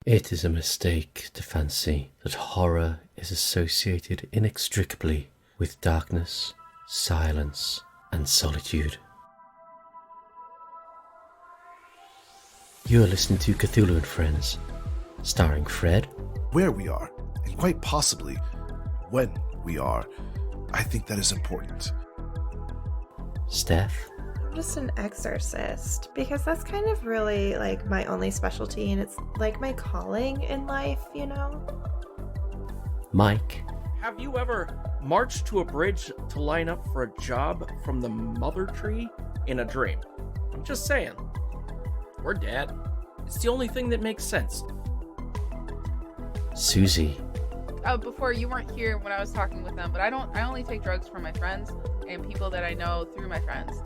It is a mistake to fancy that horror is associated inextricably with darkness, silence, and solitude. You are listening to Cthulhu and Friends, starring Fred. Where we are, and quite possibly when we are, I think that is important. Steph. I'm just an exorcist because that's kind of really like my only specialty, and it's like my calling in life, you know? Mike. Have you ever marched to a bridge to line up for a job from the mother tree in a dream? I'm just saying. Or dad. It's the only thing that makes sense. Susie. Before you weren't here when I was talking with them, but I only take drugs from my friends and people that I know through my friends.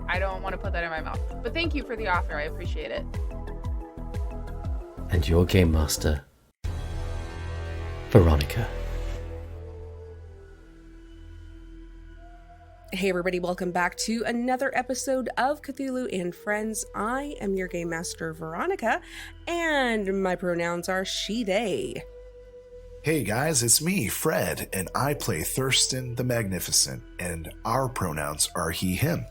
I don't want to put that in my mouth. But thank you for the offer. I appreciate it. And your game master, Veronica. Hey everybody, welcome back to another episode of Cthulhu and Friends. I am your game master, Veronica, and my pronouns are she, they. Hey guys, it's me, Fred, and I play Thurston the Magnificent, and our pronouns are he, him.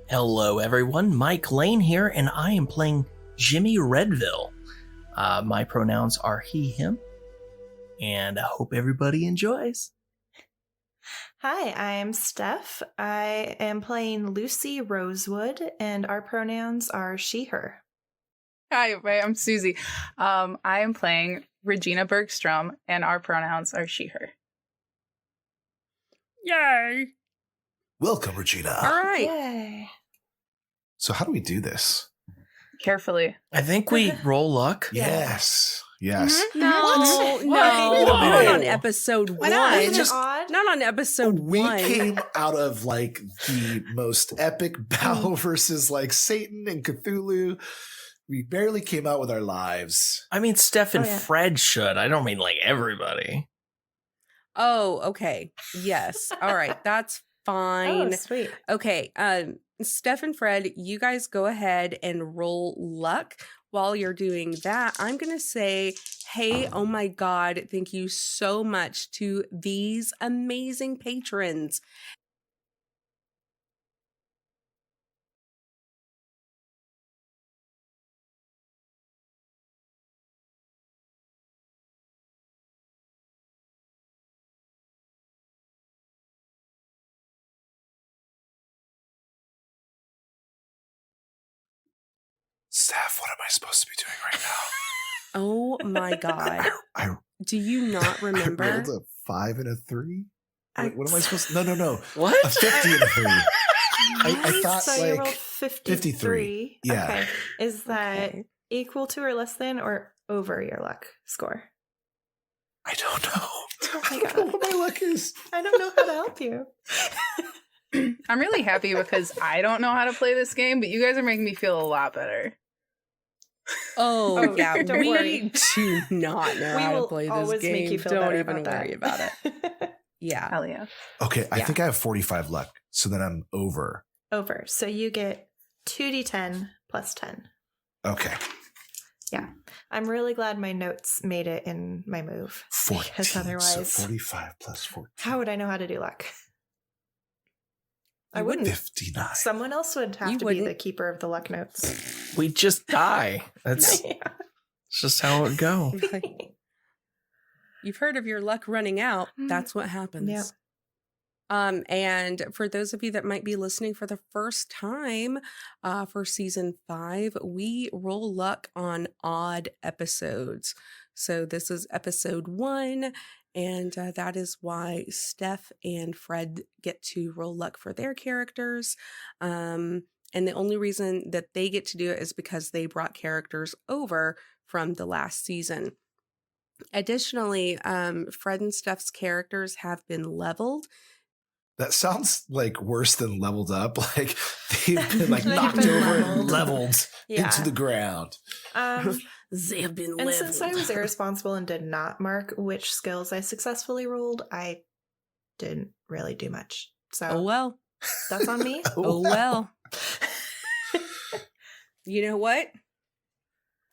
Hello everyone, Mike Lane here, and I am playing Jimmy Redville. My pronouns are he, him, and I hope everybody enjoys. Hi, I'm Steph. I am playing Lucy Rosewood, and our pronouns are she, her. Hi, I'm Susie. I am playing Regina Bergstrom, and our pronouns are she, her. Yay! Welcome, Regina. All right. Yay. So how do we do this? Carefully. I think we roll luck. Yes. No, What? not on episode Why not? one. Isn't it Just- odd? Not on episode We one. came out of like the most epic battle versus like Satan and Cthulhu. We barely came out with our lives. I mean, Steph and Oh, yeah. Fred should. I don't mean like everybody. Oh, okay. Yes. All right. That's fine. Oh, sweet. Okay, Steph and Fred, you guys go ahead and roll luck. While you're doing that, I'm going to say, hey, oh my God, thank you so much to these amazing patrons. Steph, what am I supposed to be doing right now? Oh my God. I Do you not I remember? rolled a 5 and a 3. What am I supposed to? No. What? A 50 and a 3. I thought so you rolled like 53. Yeah. Okay. Is that Okay. equal to or less than or over your luck score? I don't know. Oh my I don't know God. what my luck is. I don't know how to help you. I'm really happy because I don't know how to play this game, but you guys are making me feel a lot better. Oh, Oh, yeah, don't we worry. do not know We how to will play this always game. make you feel Don't better even about worry that. about it. Yeah. Hell yeah. Okay, I Yeah. think I have 45 luck, so then I'm over. Over. So you get 2d10 plus 10. Okay, I'm really glad my notes made it in my move. 14. Because So otherwise, 45 plus 14. how would I know how to do luck? I You wouldn't. 59. Someone else would have You to be the wouldn't. keeper of the luck notes. We just die. That's Yeah. just how it would go. You've heard of your luck running out. Mm. That's what happens. Yep. And for those of you that might be listening for the first time, for season 5, we roll luck on odd episodes. So this is episode 1, and that is why Steph and Fred get to roll luck for their characters. And the only reason that they get to do it is because they brought characters over from the last season. Additionally, Fred and Steph's characters have been leveled. That sounds like worse than leveled up. Like they've been like They've knocked been over and leveled. leveled Yeah. into the ground. They have been And leveled. since I was irresponsible and did not mark which skills I successfully rolled, I didn't really do much. So Oh well. that's on me. Oh well. You know what?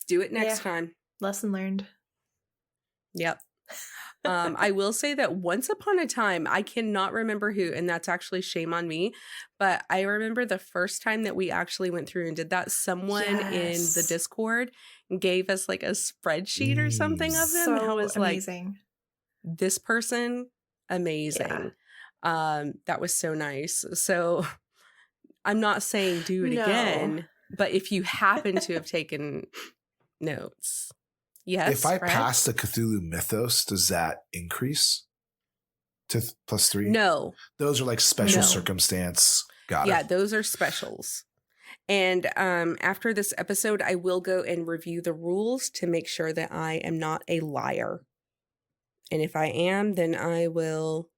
Do it next Yeah. time. Lesson learned. Yep. I will say that once upon a time, I cannot remember who, and that's actually shame on me, but I remember the first time that we actually went through and did that, someone in the Yes. Discord gave us like a spreadsheet or something of them. So and I was like, amazing. this person, amazing. That was so nice. So I'm not saying do it No. again, but if you happen to have taken notes, yes. If I Fred? pass the Cthulhu Mythos, does that increase to +3? No. Those are like special No. circumstance. Got Yeah, it. those are specials. And after this episode, I will go and review the rules to make sure that I am not a liar. And if I am, then I will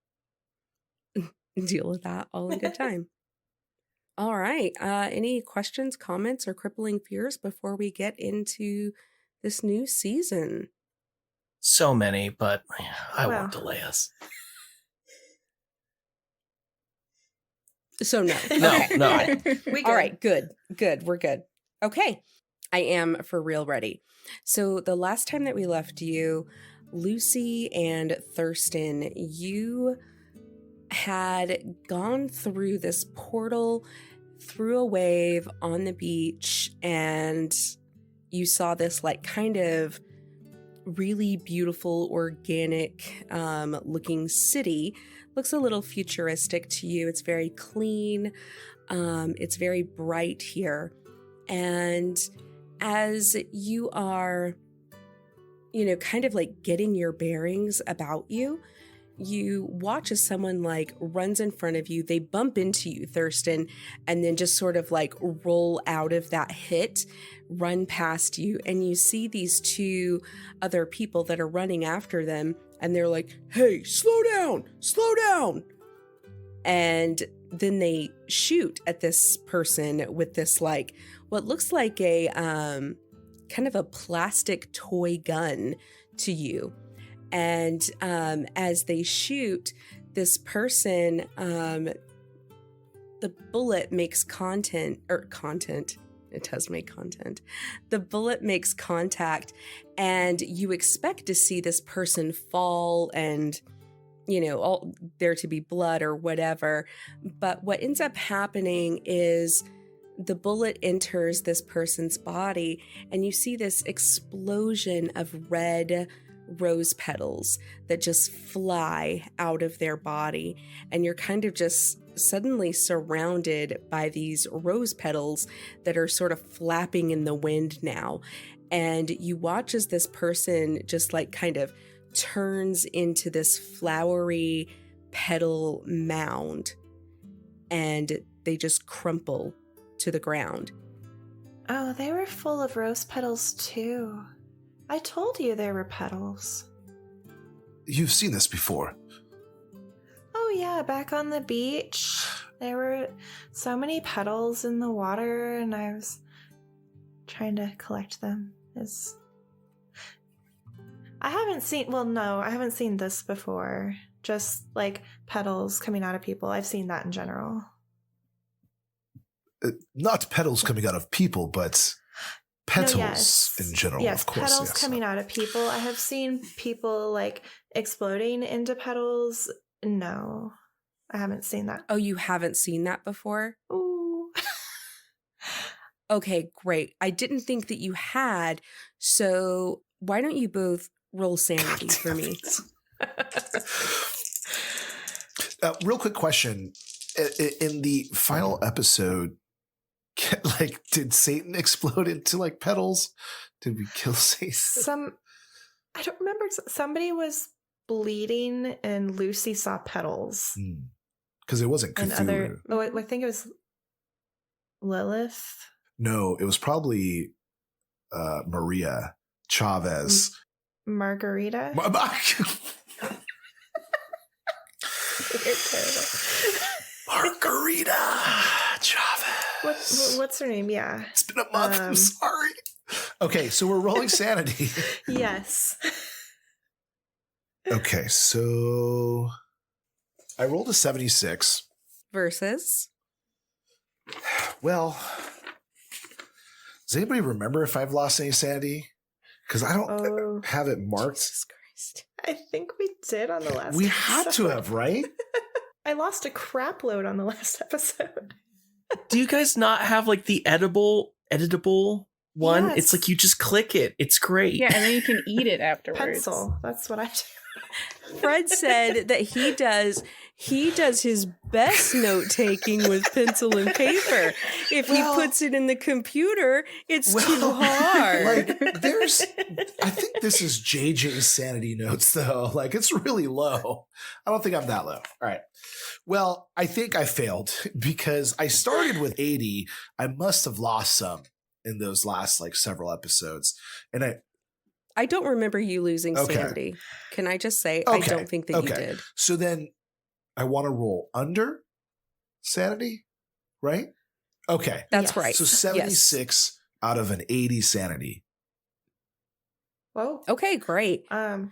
deal with that all in good time. All right. Any questions, comments, or crippling fears before we get into this new season? So many, but I Wow. won't delay us. So no. No, Okay. no. Got it. We All right, good. We're good. Okay. I am for real ready. So the last time that we left you, Lucy and Thurston, you had gone through this portal, through a wave on the beach, and you saw this like kind of really beautiful, organic looking city. Looks a little futuristic to you. It's very clean. It's very bright here. And as you are, kind of like getting your bearings about you, you watch as someone like runs in front of you. They bump into you, Thurston, and then just sort of like roll out of that hit, run past you. And you see these two other people that are running after them. And they're like, hey, slow down, slow down. And then they shoot at this person with this like, what looks like a kind of a plastic toy gun to you. And as they shoot, this person, the bullet makes content. It does make content. The bullet makes contact, and you expect to see this person fall and, all there to be blood or whatever. But what ends up happening is the bullet enters this person's body, and you see this explosion of red rose petals that just fly out of their body, and you're kind of just suddenly surrounded by these rose petals that are sort of flapping in the wind now. And you watch as this person just like kind of turns into this flowery petal mound, and they just crumple to the ground. Oh, they were full of rose petals too. I told you there were petals. You've seen this before. Oh yeah, back on the beach. There were so many petals in the water, and I was trying to collect them. I haven't seen this before. Just like petals coming out of people. I've seen that in general. Not petals coming out of people, but petals yes. in general, Yes, of course. petals yes. coming out of people. I have seen people like exploding into petals. No, I haven't seen that. Oh, you haven't seen that before? Ooh. Okay, great. I didn't think that you had, so why don't you both roll sanity for me? Real quick question. In the final episode, did Satan explode into like petals? Did we kill Satan? I don't remember. Somebody was bleeding and Lucy saw petals. Because it wasn't And Cthulhu. I think it was Lilith. No, it was probably Maria Chavez. Margarita. Margarita Chavez. What's her name? Yeah. It's been a month. I'm sorry. Okay, so we're rolling sanity. Yes. Okay, so I rolled a 76. Versus? Well, Does anybody remember if I've lost any sanity? Because I don't Oh, have it marked. Jesus Christ. I think we did on the last We had to episode. have, right? I lost a crap load on the last episode. Do you guys not have like the editable one? Yes. It's like you just click it. It's great. Yeah, and then you can eat it afterwards. Pencil. That's what I do. Fred said that he does his best note taking with pencil and paper. If he Well- puts it in the computer, it's too hard. Like, I think this is JJ's sanity notes, though. Like, it's really low. I don't think I'm that low. All right. Well, I think I failed because I started with 80. I must have lost some in those last like several episodes. And I don't remember you losing Okay. sanity. Can I just say I Okay. don't think that you Okay. did. so then I want to roll under sanity, right? Okay. That's Yes. right. So 76 out of an 80 sanity. Whoa. Okay, great. Um,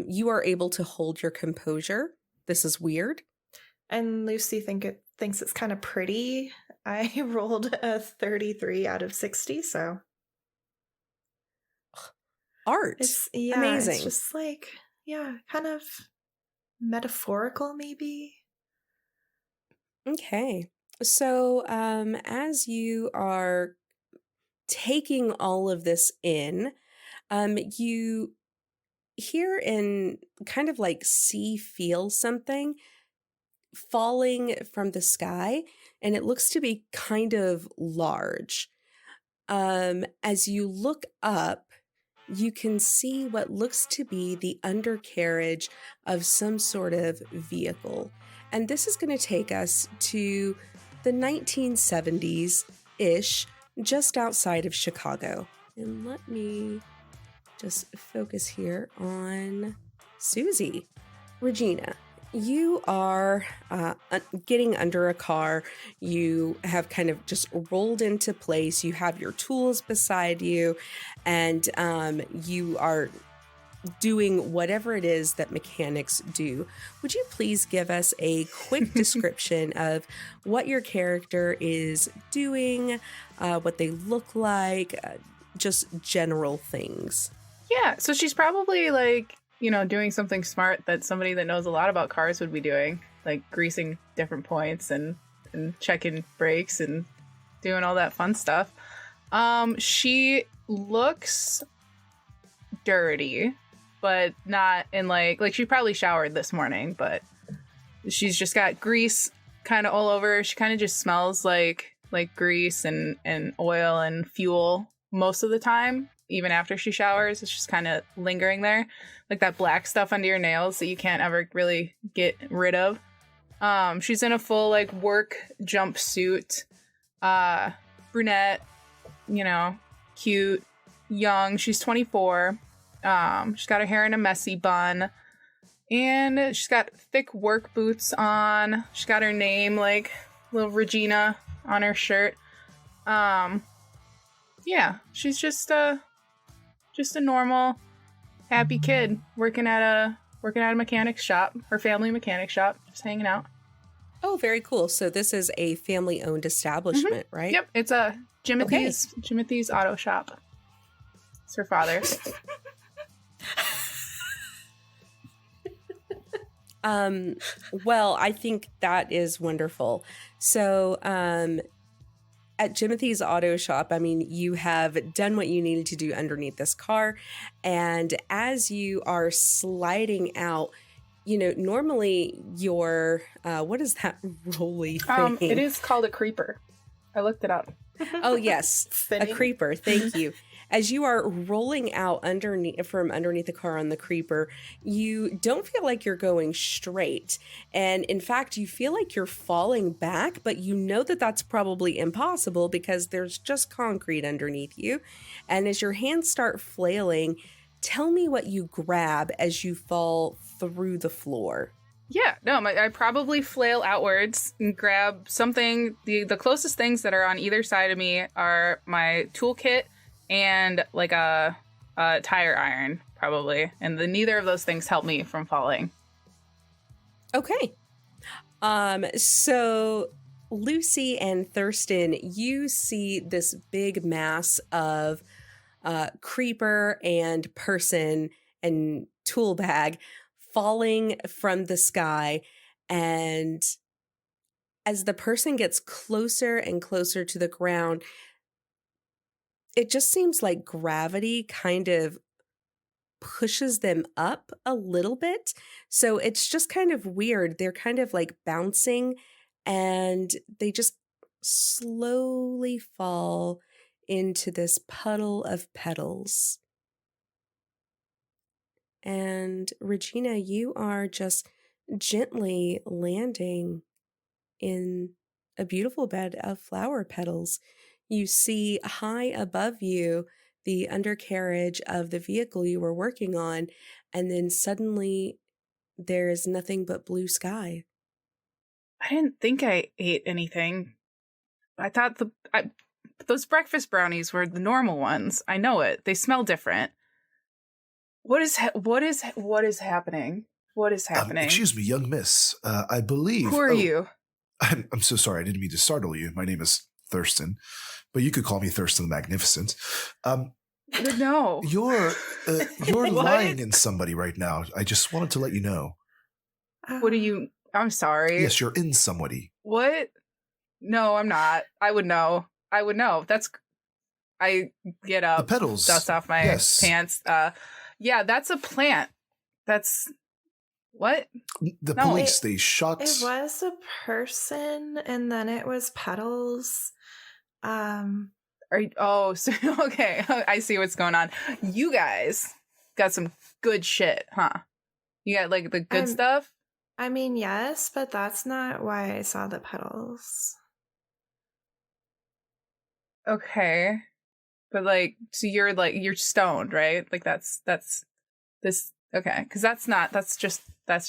You are able to hold your composure. This is weird. and Lucy thinks it's kind of pretty. I rolled a 33 out of 60, so Art. it's Amazing. It's just like kind of metaphorical, maybe. Okay. So, as you are taking all of this in, you hear and kind of like feel something falling from the sky, and it looks to be kind of large. As you look up, you can see what looks to be the undercarriage of some sort of vehicle. And this is going to take us to the 1970s-ish, just outside of Chicago. And let me just focus here on Susie. Regina, you are getting under a car. You have kind of just rolled into place. You have your tools beside you, and you are doing whatever it is that mechanics do. Would you please give us a quick description of what your character is doing, what they look like, just general things? Yeah, so she's probably like, doing something smart that somebody that knows a lot about cars would be doing, like greasing different points and checking brakes and doing all that fun stuff. She looks dirty, but not in like she probably showered this morning, but she's just got grease kind of all over. She kind of just smells like grease and oil and fuel most of the time. Even after she showers, it's just kind of lingering there, like that black stuff under your nails that you can't ever really get rid of. She's in a full like work jumpsuit, brunette, cute, young. She's 24. She's got her hair in a messy bun, and she's got thick work boots on. She's got her name, like little Regina, on her shirt. Yeah, she's just a normal, happy kid working at a mechanic shop, her family mechanic shop, just hanging out. Oh, very cool. So this is a family-owned establishment, right? Yep, it's a Jimothy's Auto Shop. It's her father's. Well, I think that is wonderful. So, at Jimothy's Auto Shop, I mean, you have done what you needed to do underneath this car. And as you are sliding out, normally your, what is that rolly thing? It is called a creeper. I looked it up. Oh, yes. A Fitting. creeper. Thank you. As you are rolling out from underneath the car on the creeper, you don't feel like you're going straight. And in fact, you feel like you're falling back, but you know that that's probably impossible because there's just concrete underneath you. And as your hands start flailing, tell me what you grab as you fall through the floor. Yeah, no, I probably flail outwards and grab something. The closest things that are on either side of me are my toolkit and like a tire iron, probably. And neither of those things help me from falling. Okay. So Lucy and Thurston, you see this big mass of creeper and person and tool bag falling from the sky. And as the person gets closer and closer to the ground, it just seems like gravity kind of pushes them up a little bit. So it's just kind of weird. They're kind of like bouncing and they just slowly fall into this puddle of petals. And Regina, you are just gently landing in a beautiful bed of flower petals. You see high above you the undercarriage of the vehicle you were working on, and then suddenly there is nothing but blue sky. I didn't think I ate anything. I thought those breakfast brownies were the normal ones. I know it. They smell different. What is happening? What is happening? Excuse me, young miss. I believe. Who are you? I'm so sorry. I didn't mean to startle you. My name is Thurston, but you could call me Thurston the Magnificent. No. You're What? lying in somebody right now. I just wanted to let you know. What are you? I'm sorry. Yes, you're in somebody. What? No, I'm not. I would know. I get up. The petals. Dust off my Yes. pants. Yeah, that's a plant. That's what? The No, police, they shot. It was a person, and then it was petals. Are you, oh, so okay. I see what's going on. You guys got some good shit, huh? You got like the good stuff? I mean, yes, but that's not why I saw the petals. Okay. But like, so you're stoned, right? Like that's this, okay. Cause that's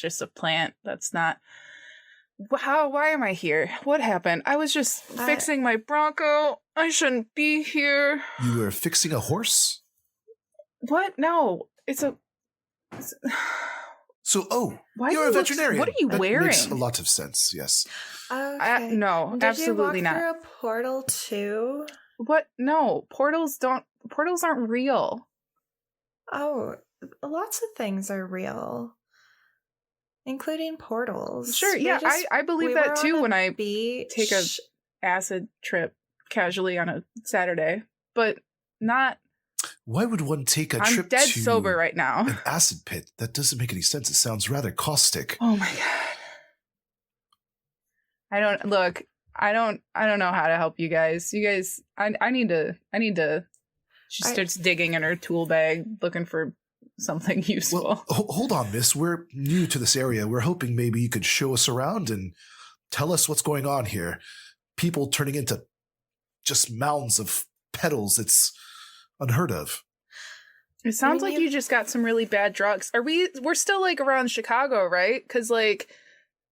just a plant. That's not, why am I here? What happened? I was just fixing my Bronco. I shouldn't be here. You were fixing a horse? What? No, So, Why you're do a you look- veterinarian. what are you That wearing? Makes a lot of sense, yes. Okay. No, Did absolutely you not. walk through a portal too? What? No, portals aren't real. Oh, lots of things are real, including portals. Sure, yeah, I believe that were too on a when I beach. take a acid trip casually on a Saturday, but not. Why would one take a I'm trip dead to sober right now. an acid pit? That doesn't make any sense. It sounds rather caustic. Oh my god. I don't know how to help you guys. You guys, I need to. She starts digging in her tool bag looking for something useful. Well, hold on, miss. We're new to this area. We're hoping maybe you could show us around and tell us what's going on here. People turning into just mounds of petals. It's unheard of. It sounds like you just got some really bad drugs. We're still like around Chicago, right? Because like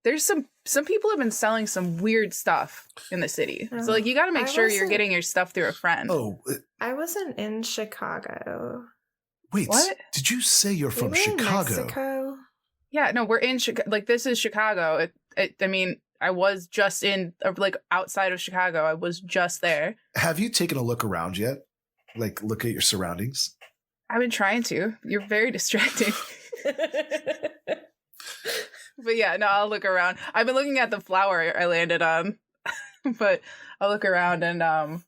there's some people have been selling some weird stuff in the city. So like you got to make sure you're getting your stuff through a friend. Oh, I wasn't in Chicago. wait. What? Did you say you're We from were in Chicago? Mexico. Yeah, no, we're in Chicago. Like this is Chicago. I mean, I was just in like outside of Chicago. I was just there. Have you taken a look around yet? Like look at your surroundings? I've been trying to. You're very distracting. But yeah, no, I'll look around. I've been looking at the flower I landed on, but I'll look around and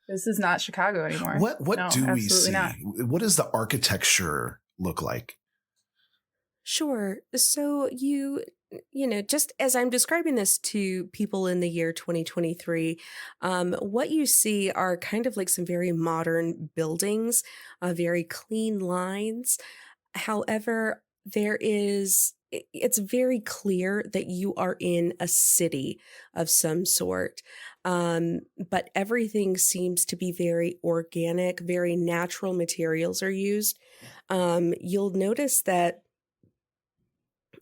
this is not Chicago anymore. What No, do we absolutely see? not. What does the architecture look like? Sure. So you know, just as I'm describing this to people in the year 2023, what you see are kind of like some very modern buildings, very clean lines. However, it's very clear that you are in a city of some sort. But everything seems to be very organic, very natural materials are used. You'll notice that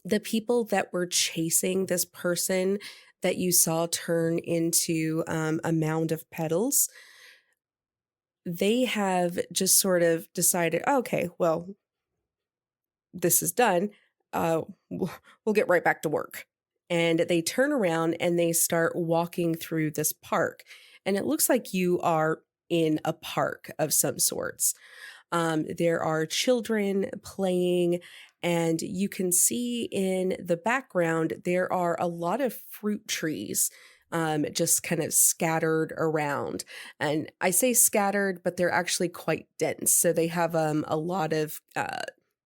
the people that were chasing this person that you saw turn into a mound of petals, they have just sort of decided, okay, well, this is done. We'll get right back to work. and they turn around and they start walking through this park. And it looks like you are in a park of some sorts. There are children playing, and you can see in the background there are a lot of fruit trees just kind of scattered around. And I say scattered, but they're actually quite dense. So they have a lot of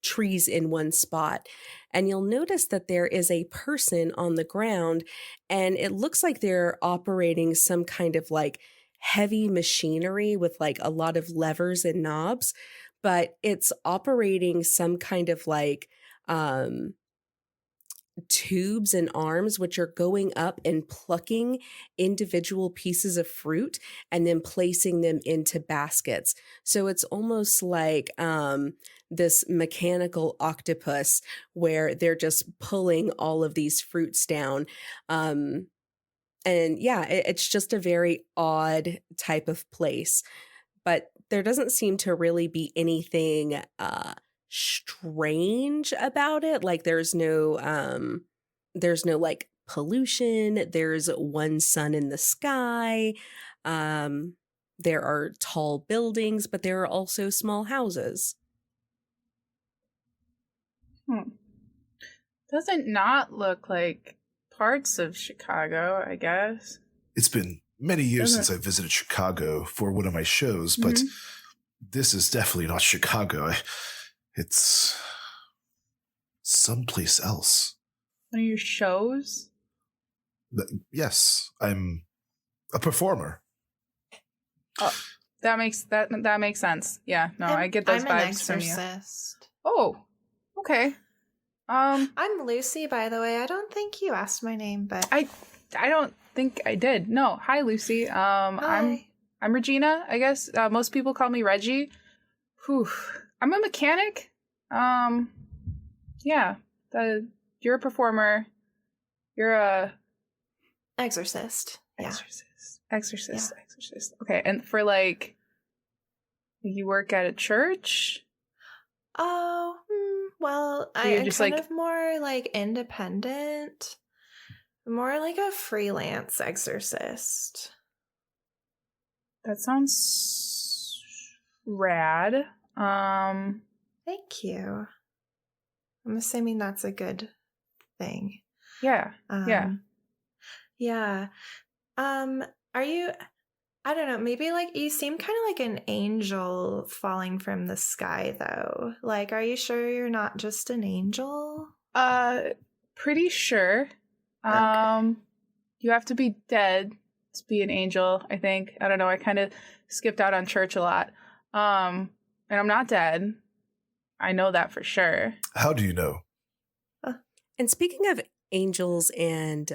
trees in one spot. And you'll notice that there is a person on the ground, and it looks like they're operating some kind of like heavy machinery with like a lot of levers and knobs, but it's operating some kind of like tubes and arms, which are going up and plucking individual pieces of fruit and then placing them into baskets. So it's almost like this mechanical octopus where they're just pulling all of these fruits down. And yeah, it's just a very odd type of place. But there doesn't seem to really be anything strange about it. Like there's no like pollution. There's one sun in the sky. There are tall buildings, but there are also small houses. Doesn't not look like parts of Chicago, I guess. It's been many years since I visited Chicago for one of my shows, but this is definitely not Chicago. It's someplace else. One of your shows? Yes, I'm a performer. Oh, that makes sense. Yeah, no, I get those I'm an vibes from you. exorcist. Oh, okay. I'm Lucy, by the way. I don't think you asked my name, but I don't think I did. No, hi Lucy. Hi. I'm Regina. I guess most people call me Reggie. Whew. I'm a mechanic. Yeah. You're a performer. You're a exorcist. Yeah. Exorcist. Okay, and for like, you work at a church? Oh, well, You're I'm just kind like- of more like independent, more like a freelance exorcist. That sounds rad. Thank you. I'm assuming that's a good thing. Yeah. Yeah. Yeah. Are you, I don't know, maybe like you seem kind of like an angel falling from the sky though. Like, are you sure you're not just an angel? Pretty sure. Okay. You have to be dead to be an angel, I think. I don't know. I kind of skipped out on church a lot. And I'm not dead. I know that for sure. How do you know? And speaking of angels and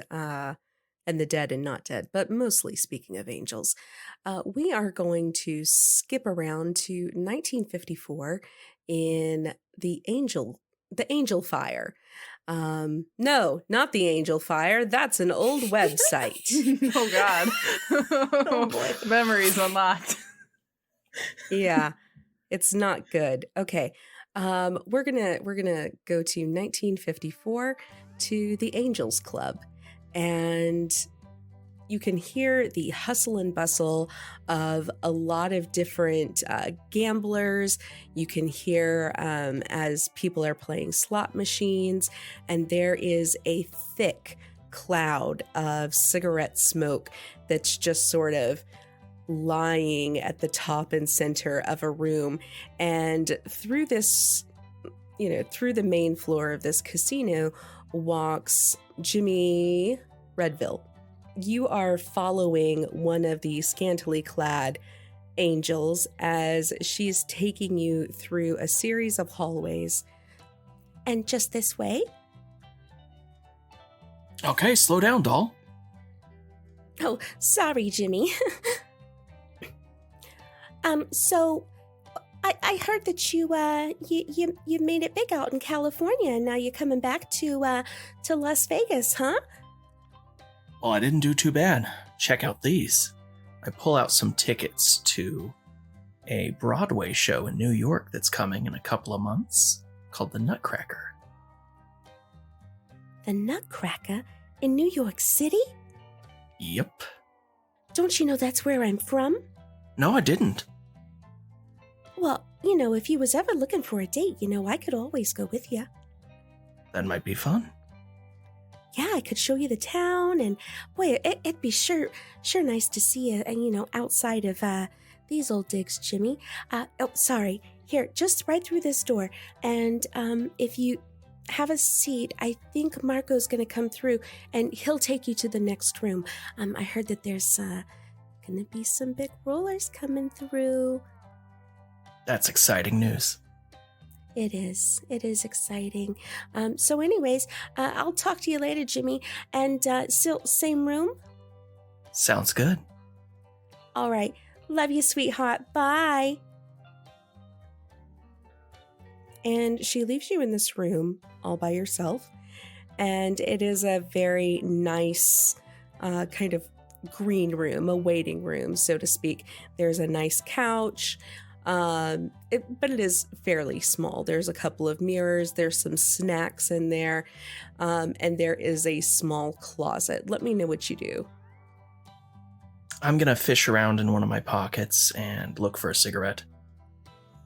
the dead and not dead, but mostly speaking of angels, we are going to skip around to 1954 in the Angel Fire. No, not the Angel Fire. That's an old website. Oh God. Oh, boy. Memories unlocked. Yeah, it's not good. Okay. We're gonna go to 1954 to the Angels Club, and you can hear the hustle and bustle of a lot of different gamblers. You can hear as people are playing slot machines, and there is a thick cloud of cigarette smoke that's just sort of lying at the top and center of a room. And through this, through the main floor of this casino walks Jimmy Redville. You are following one of the scantily clad angels as she's taking you through a series of hallways. And just this way? Okay, slow down, doll. Oh, sorry, Jimmy. So I heard that you made it big out in California, and now you're coming back to Las Vegas, huh? Well, I didn't do too bad. Check out these. I pull out some tickets to a Broadway show in New York that's coming in a couple of months called The Nutcracker. The Nutcracker? In New York City? Yep. Don't you know that's where I'm from? No, I didn't. Well, if you was ever looking for a date, I could always go with you. That might be fun. Yeah, I could show you the town, and boy, it'd be sure nice to see you, outside of these old digs, Jimmy. Sorry. Here, just right through this door, and if you have a seat, I think Marco's gonna come through, and he'll take you to the next room. I heard that there's gonna be some big rollers coming through. That's exciting news. It is exciting. So anyways, I'll talk to you later, Jimmy. And still same room? Sounds good. All right. Love you, sweetheart. Bye. And she leaves you in this room all by yourself. And it is a very nice kind of green room, a waiting room, so to speak. There's a nice couch. But it is fairly small. There's a couple of mirrors, there's some snacks in there, and there is a small closet. Let me know what you do. I'm gonna fish around in one of my pockets and look for a cigarette.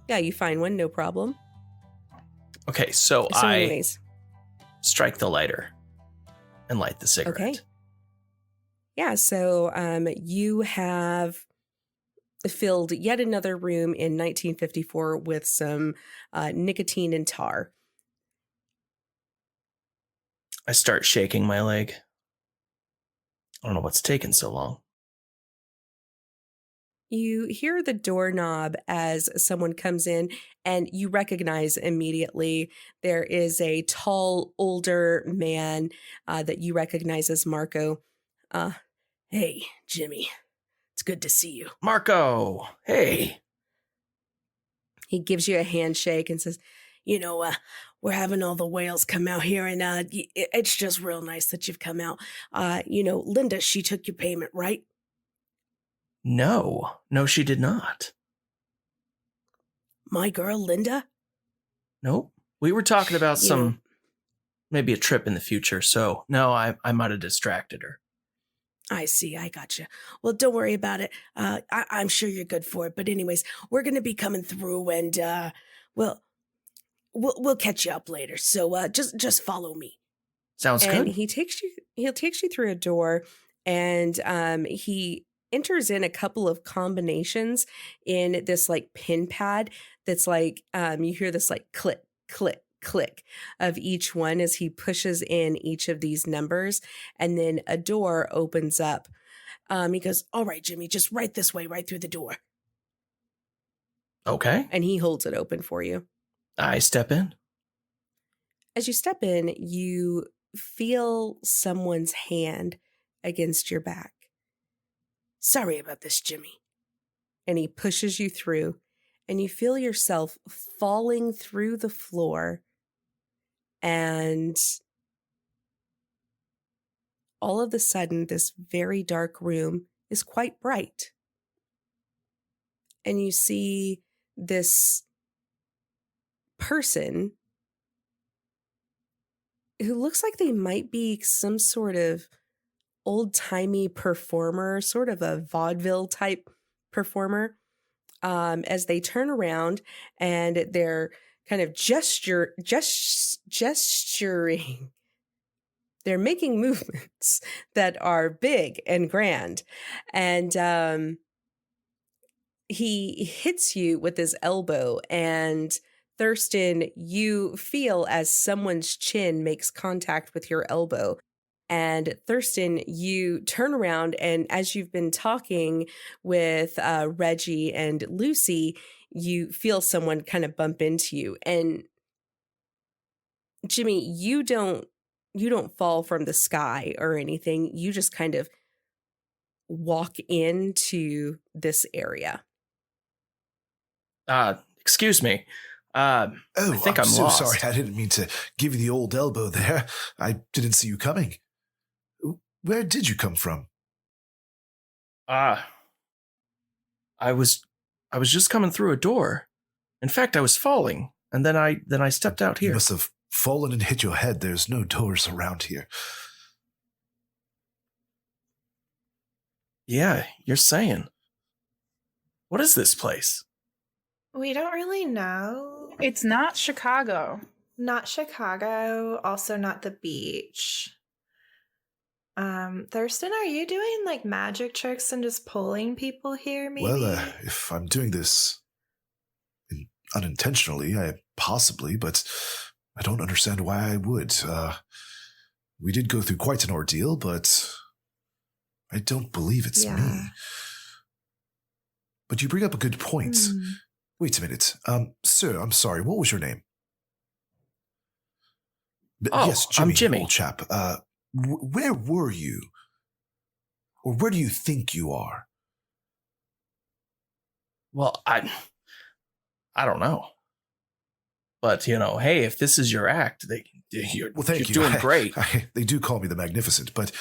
Yeah, you find one, no problem. Okay, so I anyways, strike the lighter and light the cigarette. Okay. Yeah, so you have filled yet another room in 1954 with some nicotine and tar. I start shaking my leg. I don't know what's taking so long. You hear the doorknob as someone comes in, and you recognize immediately there is a tall, older man that you recognize as Marco. Hey, Jimmy. It's good to see you. Marco, hey. He gives you a handshake and says, We're having all the whales come out here, and it's just real nice that you've come out. Linda, she took your payment, right? No, she did not. My girl, Linda? Nope. We were talking about maybe a trip in the future, so no, I might have distracted her. I see. I gotcha. Well, don't worry about it. I'm sure you're good for it. But anyways, we're going to be coming through, and we'll catch you up later. So just follow me. Sounds good. And he takes you through a door, and he enters in a couple of combinations in this like pin pad that's like you hear this like click, click, click of each one as he pushes in each of these numbers, and then a door opens up. He goes, "All right, Jimmy, just right this way, right through the door." Okay. And he holds it open for you. I step in. As you step in, you feel someone's hand against your back. "Sorry about this, Jimmy." And he pushes you through, and you feel yourself falling through the floor. And all of a sudden, this very dark room is quite bright. And you see this person who looks like they might be some sort of old-timey performer, sort of a vaudeville type performer, as they turn around and they're kind of gesturing. They're making movements that are big and grand. And he hits you with his elbow, and Thurston, you feel as someone's chin makes contact with your elbow. And Thurston, you turn around, and as you've been talking with Reggie and Lucy, you feel someone kind of bump into you. And Jimmy, you don't fall from the sky or anything. You just kind of walk into this area. Excuse me. I think I'm so lost. sorry. I didn't mean to give you the old elbow there. I didn't see you coming. Where did you come from? I was just coming through a door. In fact, I was falling, and then I stepped out You here. must have fallen and hit your head. There's no doors around here. Yeah, you're saying. What is this place? We don't really know. It's not Chicago. Not Chicago, also not the beach. Thurston, are you doing like magic tricks and just pulling people here, maybe? Well, if I'm doing this unintentionally, I possibly, but I don't understand why I would. We did go through quite an ordeal, but I don't believe it's me. But you bring up a good point. Wait a minute. Sir, I'm sorry. What was your name? Yes, Jimmy, I'm Jimmy. Old chap. Where were you? Or where do you think you are? Well, I don't know. But, hey, if this is your act, you're doing great. They do call me the Magnificent, but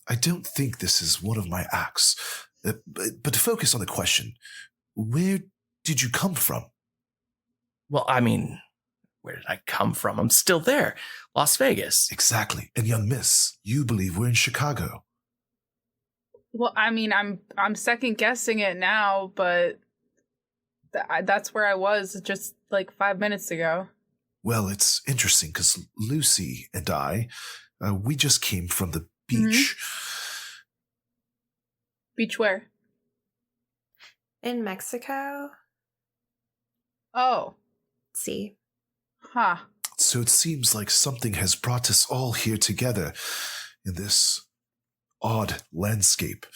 I don't think this is one of my acts. But to focus on the question, where did you come from? Well, I mean, where did I come from? I'm still there. Las Vegas. Exactly. And young miss, you believe we're in Chicago. Well, I mean, I'm second guessing it now, but that's where I was just like 5 minutes ago. Well, it's interesting because Lucy and I, we just came from the beach. Beach where? In Mexico. Oh. See. Huh. So it seems like something has brought us all here together in this odd landscape.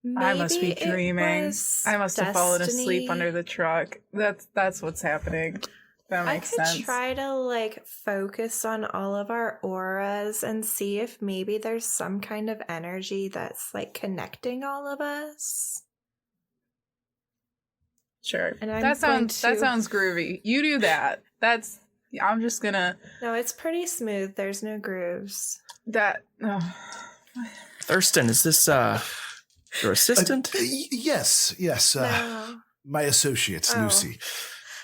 Maybe I must be dreaming. I must have fallen asleep destiny. under the truck. That's what's happening. That makes sense. I could try to like focus on all of our auras and see if maybe there's some kind of energy that's like connecting all of us. Sure. And I'm that sounds going to- groovy. You do that. I'm just gonna. No, it's pretty smooth. There's no grooves. Thurston, is this your assistant? Yes. No. My associate, Oh. Lucy.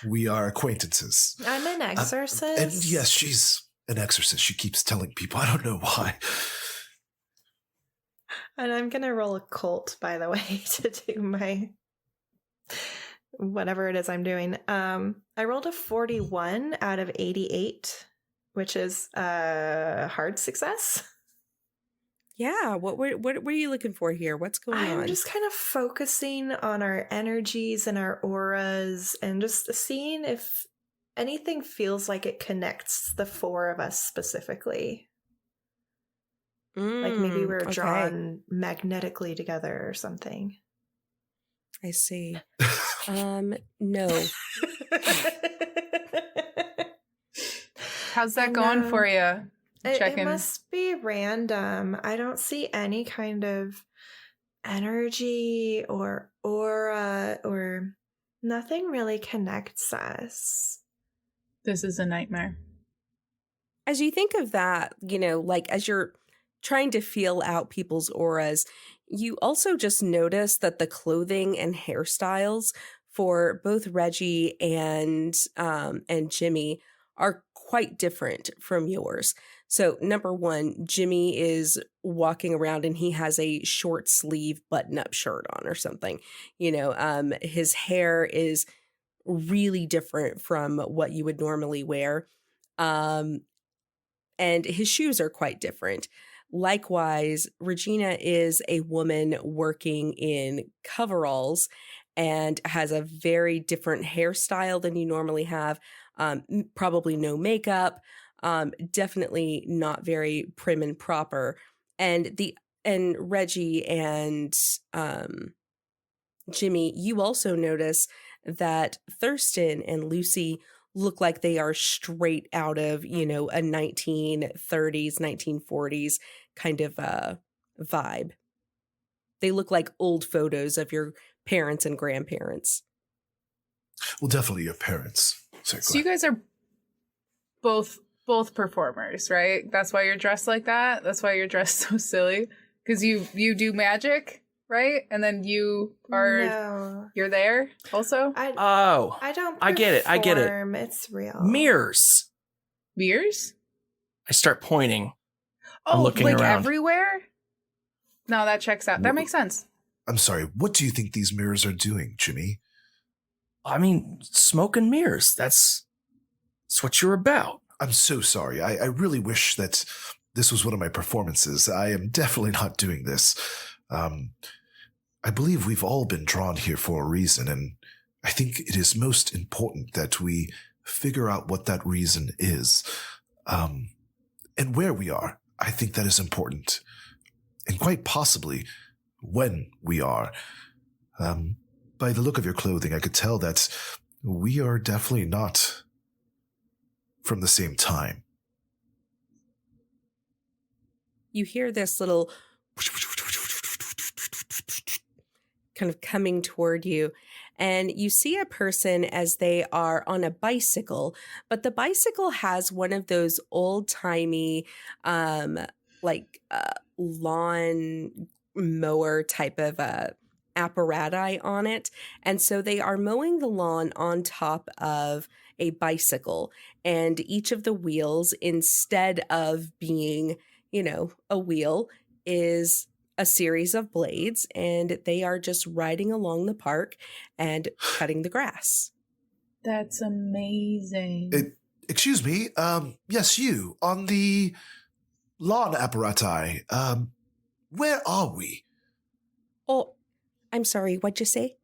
We are acquaintances. I'm an exorcist. And yes, she's an exorcist. She keeps telling people. I don't know why. And I'm gonna roll a cult, by the way, to do my whatever it is I'm doing. I rolled a 41 out of 88, which is a hard success. Yeah, what are you looking for here? What's going on? I'm just kind of focusing on our energies and our auras and just seeing if anything feels like it connects the four of us specifically. Like maybe we're okay. drawn magnetically together or something. I see. No. How's that going for you? It must be random. I don't see any kind of energy or aura or nothing really connects us. This is a nightmare. As you think of that, like as you're trying to feel out people's auras, you also just notice that the clothing and hairstyles for both Reggie and Jimmy are quite different from yours. So number one, Jimmy is walking around and he has a short sleeve button-up shirt on or something. His hair is really different from what you would normally wear. And his shoes are quite different. Likewise, Regina is a woman working in coveralls and has a very different hairstyle than you normally have. Probably no makeup. Definitely not very prim and proper. And Reggie and Jimmy, you also notice that Thurston and Lucy look like they are straight out of, a 1930s, 1940s kind of vibe. They look like old photos of your parents and grandparents. Well, definitely your parents. So you guys are both performers, right? That's why you're dressed like that? That's why you're dressed so silly? Because you do magic, right? And then you're there also? I don't I get it. It's real. Mirrors. Mirrors? I start pointing. Oh, I'm looking like around. everywhere? No, that checks out. That makes sense. I'm sorry, what do you think these mirrors are doing, Jimmy? I mean, smoke and mirrors. That's what you're about. I'm so sorry. I really wish that this was one of my performances. I am definitely not doing this. I believe we've all been drawn here for a reason, and I think it is most important that we figure out what that reason is, and where we are. I think that is important, and quite possibly when we are. By the look of your clothing, I could tell that we are definitely not from the same time. You hear this little kind of coming toward you, and you see a person as they are on a bicycle, but the bicycle has one of those old-timey lawn mower type of apparatus on it. And so they are mowing the lawn on top of a bicycle, and each of the wheels, instead of being, a wheel, is a series of blades, and they are just riding along the park and cutting the grass. That's amazing. Excuse me. Yes, you on the lawn apparatus. Where are we? Oh, I'm sorry. What'd you say?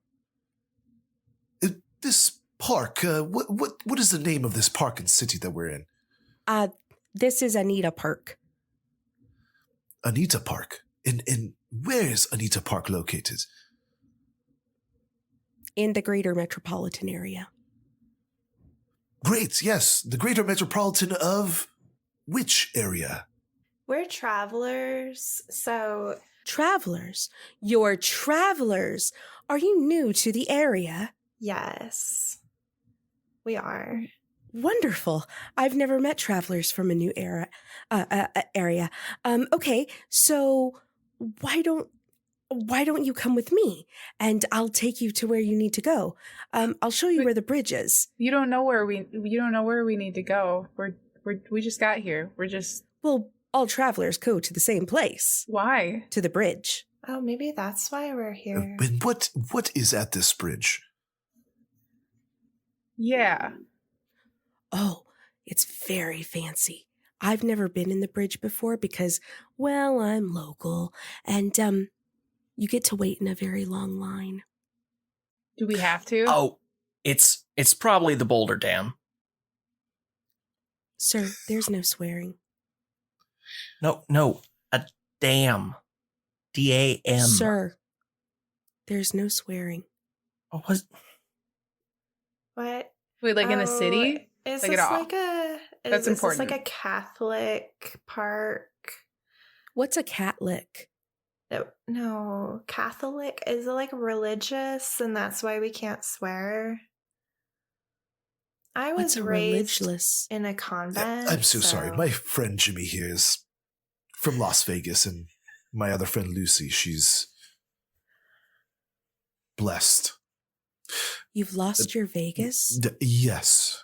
This park. What is the name of this park and city that we're in? This is Anita Park. Anita Park. In where is Anita Park located? In the greater metropolitan area. Great, yes. The greater metropolitan of which area? We're travelers, so... Travelers? You're travelers. Are you new to the area? Yes, we are. Wonderful. I've never met travelers from a new area. Okay, so why don't you come with me, and I'll take you to where you need to go. I'll show you where the bridge is. You don't know where we need to go. We just got here. Well, all travelers go to the same place. Why? To the bridge. Oh, maybe that's why we're here. And what is at this bridge? Yeah. Oh, it's very fancy. I've never been in the bridge before because, well, I'm local, and you get to wait in a very long line. Do we have to? Oh, it's probably the Boulder Dam. Sir, there's no swearing. No, a dam. D-A-M. Sir, there's no swearing. Oh, what? What? Wait, like in the city? Is Like this it all. like a... That's is important. this like a Catholic park? What's a Catholic? No, Catholic? Is it like religious and that's why we can't swear? I was What's a raised religious? in a convent. I'm so sorry. My friend Jimmy here is from Las Vegas, and my other friend Lucy, she's blessed. You've lost your Vegas? Yes.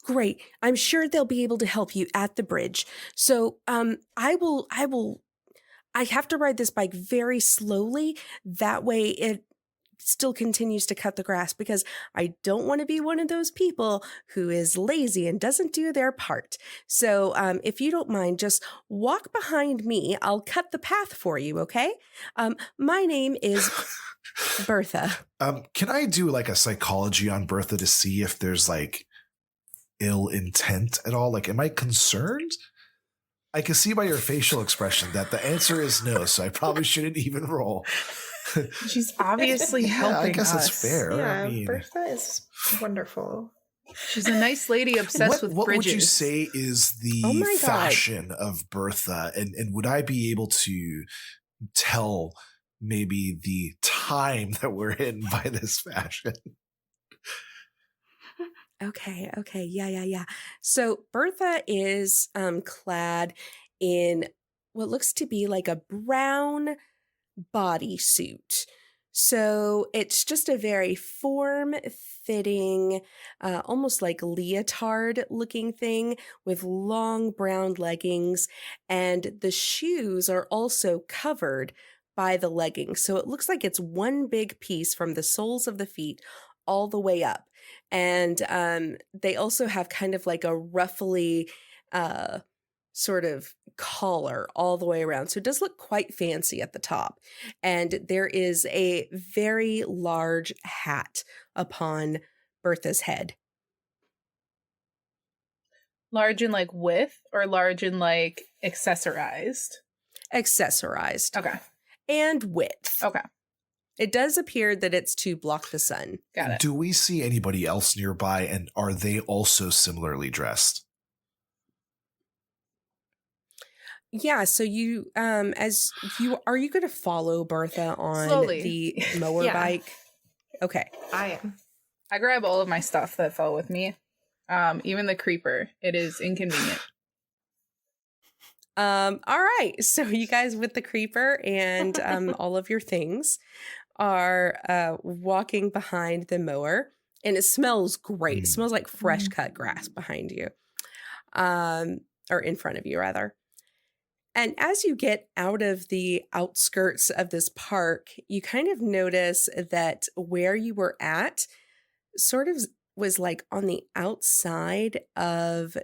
Great. I'm sure they'll be able to help you at the bridge. So, I have to ride this bike very slowly. That way it still continues to cut the grass, because I don't want to be one of those people who is lazy and doesn't do their part. So, if you don't mind, just walk behind me. I'll cut the path for you, okay? My name is Bertha. Can I do like a psychology on Bertha to see if there's like ill intent at all? Like, am I concerned? I can see by your facial expression that the answer is no, so I probably shouldn't even roll. She's obviously helping I guess us. it's fair. Yeah, I mean, Bertha is wonderful. She's a nice lady obsessed with what bridges. would you say is the Oh my God. fashion of Bertha? And would I be able to tell maybe the time that we're in by this fashion? Okay. Yeah. So Bertha is clad in what looks to be like a brown bodysuit. So it's just a very form-fitting, almost like leotard-looking thing with long brown leggings, and the shoes are also covered by the leggings. So it looks like it's one big piece from the soles of the feet all the way up. And they also have kind of like a ruffly sort of collar all the way around. So it does look quite fancy at the top. And there is a very large hat upon Bertha's head. Large in like width or large in like accessorized? Accessorized. Okay. And width. Okay. It does appear that it's to block the sun. Got it. Do we see anybody else nearby, and are they also similarly dressed? Yeah, so you are you going to follow Bertha on Slowly. the mower Yeah. bike? Okay. I am. I grab all of my stuff that fell with me. Even the creeper. It is inconvenient. All right. So you guys with the creeper and all of your things are walking behind the mower, and it smells great. It smells like fresh cut grass behind you. Or in front of you rather. And as you get out of the outskirts of this park, you kind of notice that where you were at sort of was like on the outside of,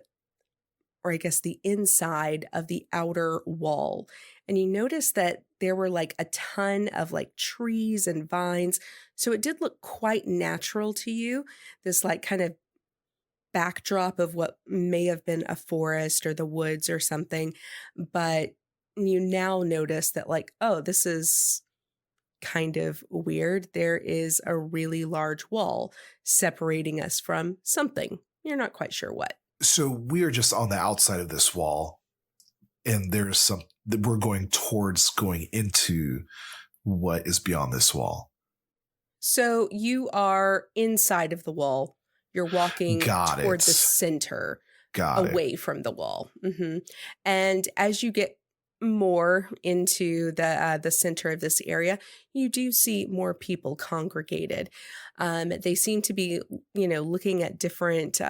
or I guess the inside of the outer wall. And you notice that there were like a ton of like trees and vines. So it did look quite natural to you, this like kind of backdrop of what may have been a forest or the woods or something. But you now notice that like, oh, this is kind of weird. There is a really large wall separating us from something. You're not quite sure what. So we're just on the outside of this wall, and there's some that we're going towards going into what is beyond this wall. So you are inside of the wall. You're walking Got toward it. the center, Got away it. from the wall. And as you get more into the center of this area, you do see more people congregated. They seem to be, looking at different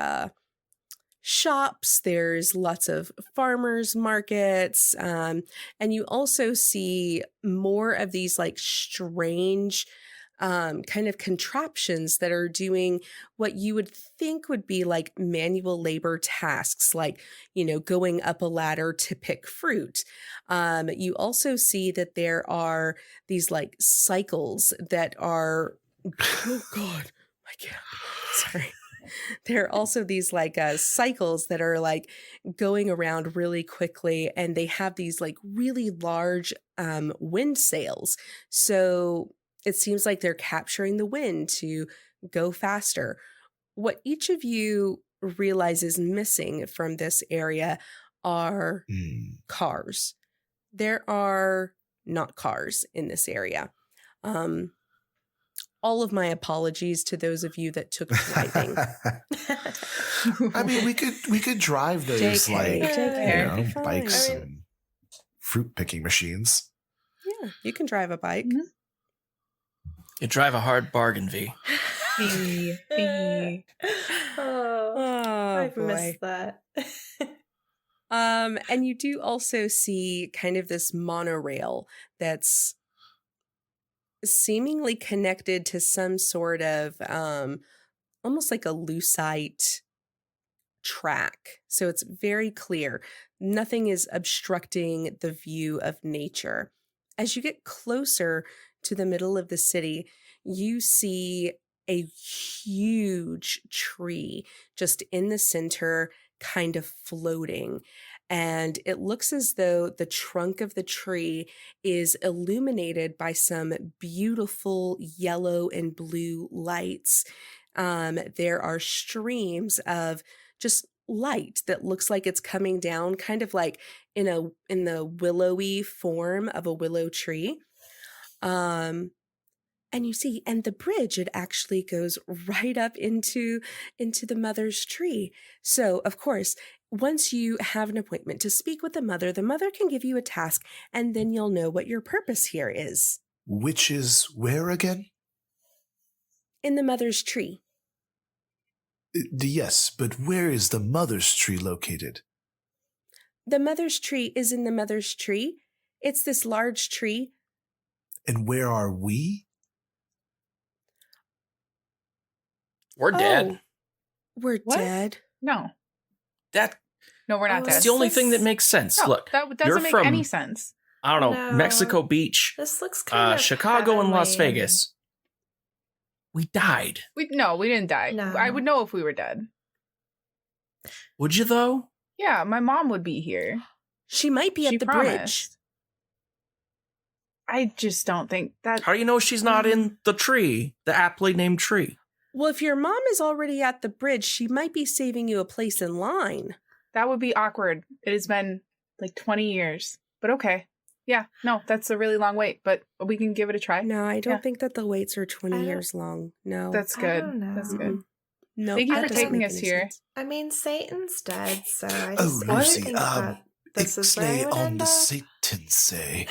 shops. There's lots of farmers markets. And you also see more of these like strange kind of contraptions that are doing what you would think would be like manual labor tasks, like, going up a ladder to pick fruit. You also see that there are these like cycles that are, oh God, my cat, sorry. There are also these like cycles that are like going around really quickly, and they have these like really large wind sails. So it seems like they're capturing the wind to go faster. What each of you realize is missing from this area are cars. There are not cars in this area. All of my apologies to those of you that took driving. I mean, we could drive those JK, fine. bikes and fruit picking machines. Yeah, you can drive a bike. You drive a hard bargain, V. I've boy. missed that. And you do also see kind of this monorail that's seemingly connected to some sort of almost like a lucite track. So it's very clear. Nothing is obstructing the view of nature. As you get closer to the middle of the city, you see a huge tree just in the center, kind of floating. And it looks as though the trunk of the tree is illuminated by some beautiful yellow and blue lights. There are streams of just light that looks like it's coming down, kind of like in the willowy form of a willow tree. And you see, and the bridge, it actually goes right up into the mother's tree. So, of course, once you have an appointment to speak with the mother can give you a task, and then you'll know what your purpose here is. Which is where again? In the mother's tree. Yes, but where is the mother's tree located? The mother's tree is in the mother's tree. It's this large tree And where are we? We're dead. Oh, we're What? dead. No, That no, we're not Oh, dead. That's the only thing that makes sense. No, Look, that you're doesn't make from, any sense. I don't know, No. Mexico Beach, This looks kind of Chicago, and Las heavenly. Vegas. We died. We didn't die. No. I would know if we were dead. Would you though? Yeah, my mom would be here. She might be She at the bridge. promised. I just don't think that. How do you know she's not in the tree, the aptly named tree? Well, if your mom is already at the bridge, she might be saving you a place in line. That would be awkward. It has been like 20 years. But okay. Yeah, no, that's a really long wait, but we can give it a try. No, I don't Yeah. think that the waits are 20 I don't- years long. No. That's I good. don't know. That's good. Mm-mm. No, Thank you that for doesn't taking make us any here. sense. I mean, Satan's dead, so I Oh, just I Lucy, think that this is where I ixnay would on end the up. Satan say.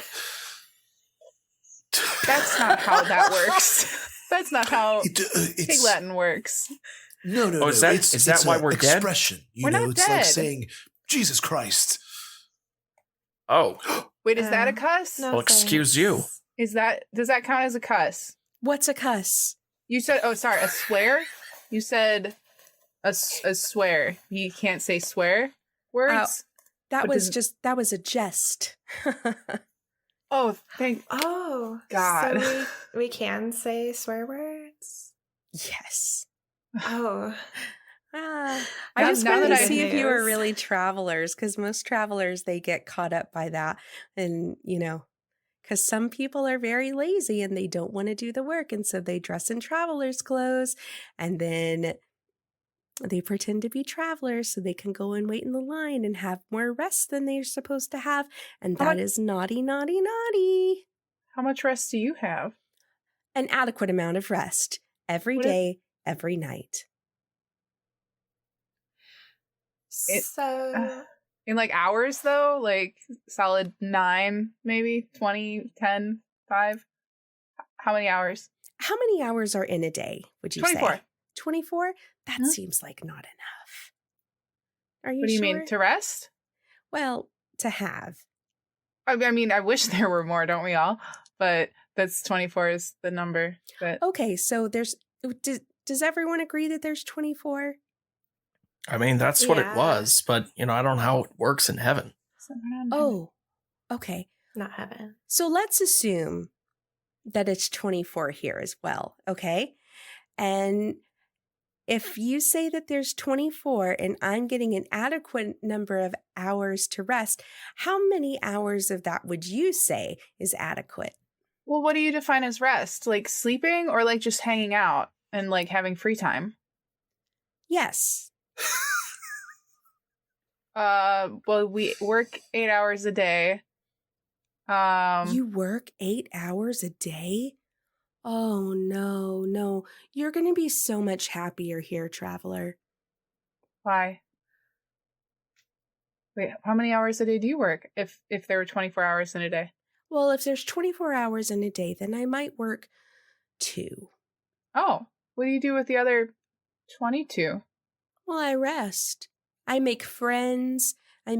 That's not how that works. That's not how Pig It's Latin works. no. Oh, is that- it's, is that it's why a we're dead? expression. You We're know, not it's like dead. saying Jesus Christ. Oh, Wait, is that a Um, cuss? No well, excuse you. thanks. Does that count as a cuss? What's a cuss? You said, oh, sorry, a swear? You said a swear. You can't say swear words? That But was does- a jest. Oh, thank Oh, God. So we can say swear words. Yes. Oh, I Now- just now wanted that to I- see if you were News. really travelers, because most travelers, they get caught up by that. And, because some people are very lazy and they don't want to do the work. And so they dress in traveler's clothes and then they pretend to be travelers so they can go and wait in the line and have more rest than they're supposed to have. And How that much- is naughty, naughty, naughty. How much rest do you have? An adequate amount of rest every What if- day, every night. It- so In like hours though? Like solid 9, maybe 20, 10, 5? How many hours? How many hours are in a day, would you 24. say? 24? That Mhm. seems like not enough. Are you What do you sure? mean? To rest? Well, to have. I mean, I wish there were more, don't we all? But that's 24 is the number. But Okay, so does everyone agree that there's 24? I mean, that's what it Yeah. was, but I don't know how it works in heaven. Oh, okay. not heaven. So let's assume that it's 24 here as well, okay? And if you say that there's 24 and I'm getting an adequate number of hours to rest, how many hours of that would you say is adequate? Well, what do you define as rest? Like sleeping or like just hanging out and like having free time? Yes. Well, we work 8 hours a day. You work 8 hours a day? Oh, no. You're going to be so much happier here, traveler. Why? Wait, how many hours a day do you work if there were 24 hours in a day? Well, if there's 24 hours in a day, then I might work 2. Oh, what do you do with the other 22? Well, I rest. I make friends. I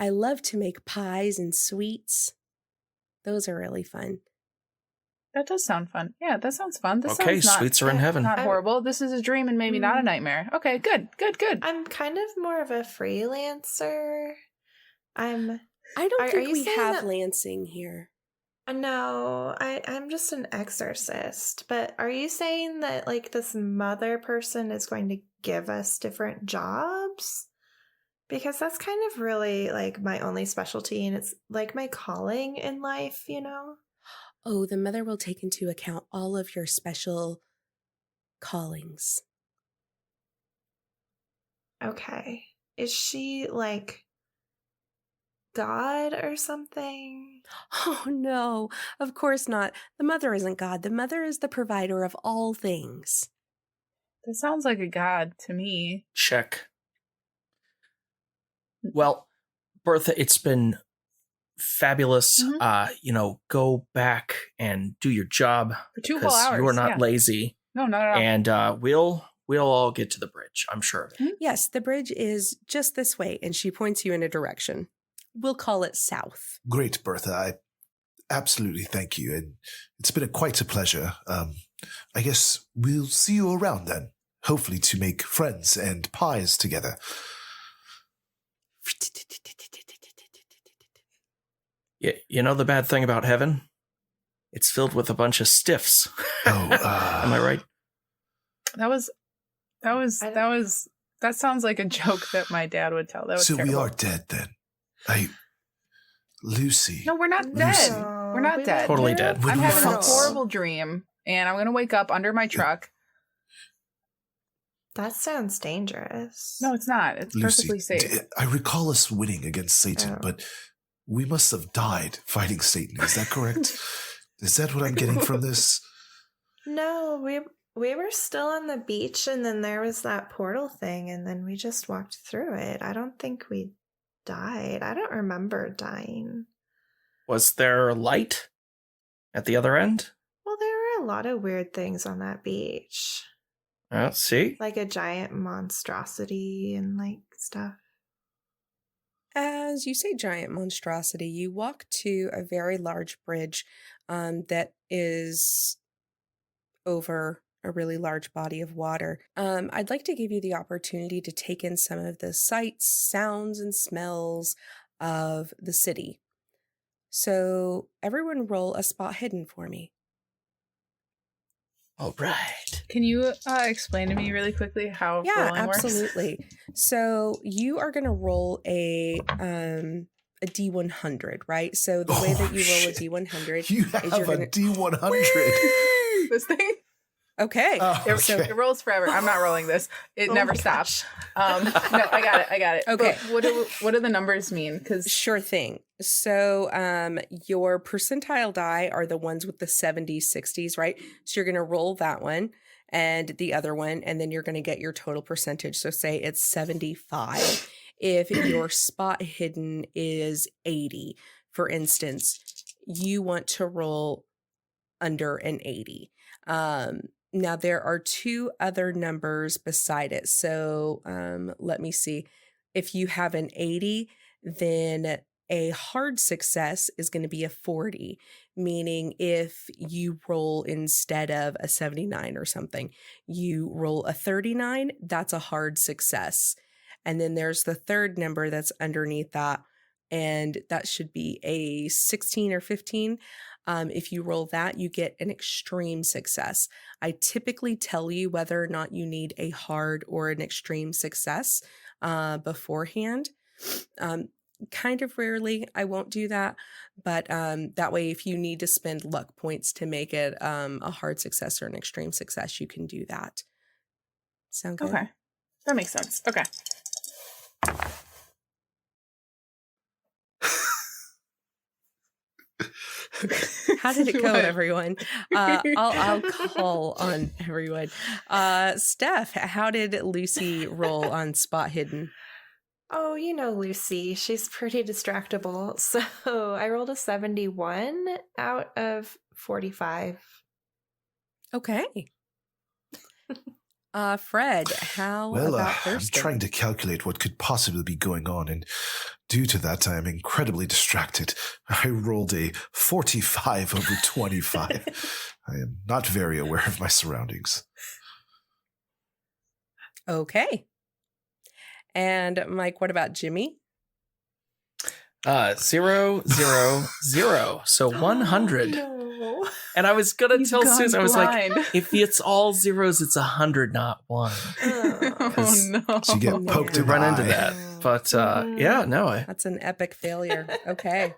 love to make pies and sweets. Those are really fun. That does sound fun. Yeah, that sounds fun. This Okay, sounds not, sweets are in heaven. not horrible. This is a dream and maybe not a nightmare. Okay, good. I'm kind of more of a freelancer. I don't Are think you we saying have that- Lansing here. No, I'm just an exorcist. But are you saying that like this mother person is going to give us different jobs? Because that's kind of really like my only specialty and it's like my calling in life, Oh, the mother will take into account all of your special callings. Okay. Is she like God or something? Oh, no, of course not. The mother isn't God. The mother is the provider of all things. That sounds like a god to me. Check. Well, Bertha, it's been fabulous. Mhm. Go back and do your job For 2 whole because hours. you are not yeah. lazy, No, not at all. and we'll all get to the bridge. I'm sure of it. Yes, the bridge is just this way, and she points you in a direction. We'll call it south. Great, Bertha. absolutely. Thank you. And it's been quite a pleasure. I guess we'll see you around then. Hopefully to make friends and pies together. You know the bad thing about heaven? It's filled with a bunch of stiffs. Oh, Am I right? That sounds like a joke that my dad would tell. That was so terrible. we are dead then. Lucy. No, we're not Lucy. dead. We're not dead. Totally dead. When I'm we having a found- horrible dream, and I'm gonna wake up under my truck. That sounds dangerous. No, it's not. It's perfectly Lucy, safe. I recall us winning against Satan, Oh. but we must have died fighting Satan. Is that correct? Is that what I'm getting from this? No, we were still on the beach, and then there was that portal thing, and then we just walked through it. I don't think we died. I don't remember dying. Was there light at the other end? Well, there were a lot of weird things on that beach, See? like a giant monstrosity and like stuff. As you say giant monstrosity, you walk to a very large bridge that is over a really large body of water. I'd like to give you the opportunity to take in some of the sights, sounds, and smells of the city. So everyone roll a spot hidden for me. All right. Can you explain to me really quickly how Yeah, rolling works? absolutely. So you are going to roll a D100, right? So the way that you roll a D100 You is have you're a gonna... D100. This thing? Okay. Oh, It rolls forever. I'm not rolling this. It Oh never my stops. No, I got it. Okay. But what do the numbers mean? Because Sure thing. So your percentile die are the ones with the 70s, 60s, right? So you're going to roll that one and the other one, and then you're going to get your total percentage. So say it's 75. If your spot hidden is 80, for instance, you want to roll under an 80. Now, there are two other numbers beside it. So let me see. If you have an 80, then a hard success is going to be a 40, meaning if you roll instead of a 79 or something, you roll a 39, that's a hard success. And then there's the third number that's underneath that, and that should be a 16 or 15. If you roll that, you get an extreme success. I typically tell you whether or not you need a hard or an extreme success beforehand. Kind of rarely, I won't do that, but that way, if you need to spend luck points to make it a hard success or an extreme success, you can do that. Sound good? okay, that makes sense. Okay. How did it go, What? everyone? I'll call on everyone. Steph, how did Lucy roll on spot hidden? Oh, you know Lucy, she's pretty distractible. So I rolled a 71 out of 45. Okay. Fred, how Well, about I'm Thurston? trying to calculate what could possibly be going on, and due to that, I am incredibly distracted. I rolled a 45 over 25. I am not very aware of my surroundings. Okay. And Mike, what about Jimmy? 0, 0, 0. So 100. No. And I was gonna He's tell gone Susan, I was like, blind. if it's all zeros, it's 100, not 1. Oh. Oh no! So you get Oh, poked To in the run into eye. that. But yeah, no, That's an epic failure. Okay.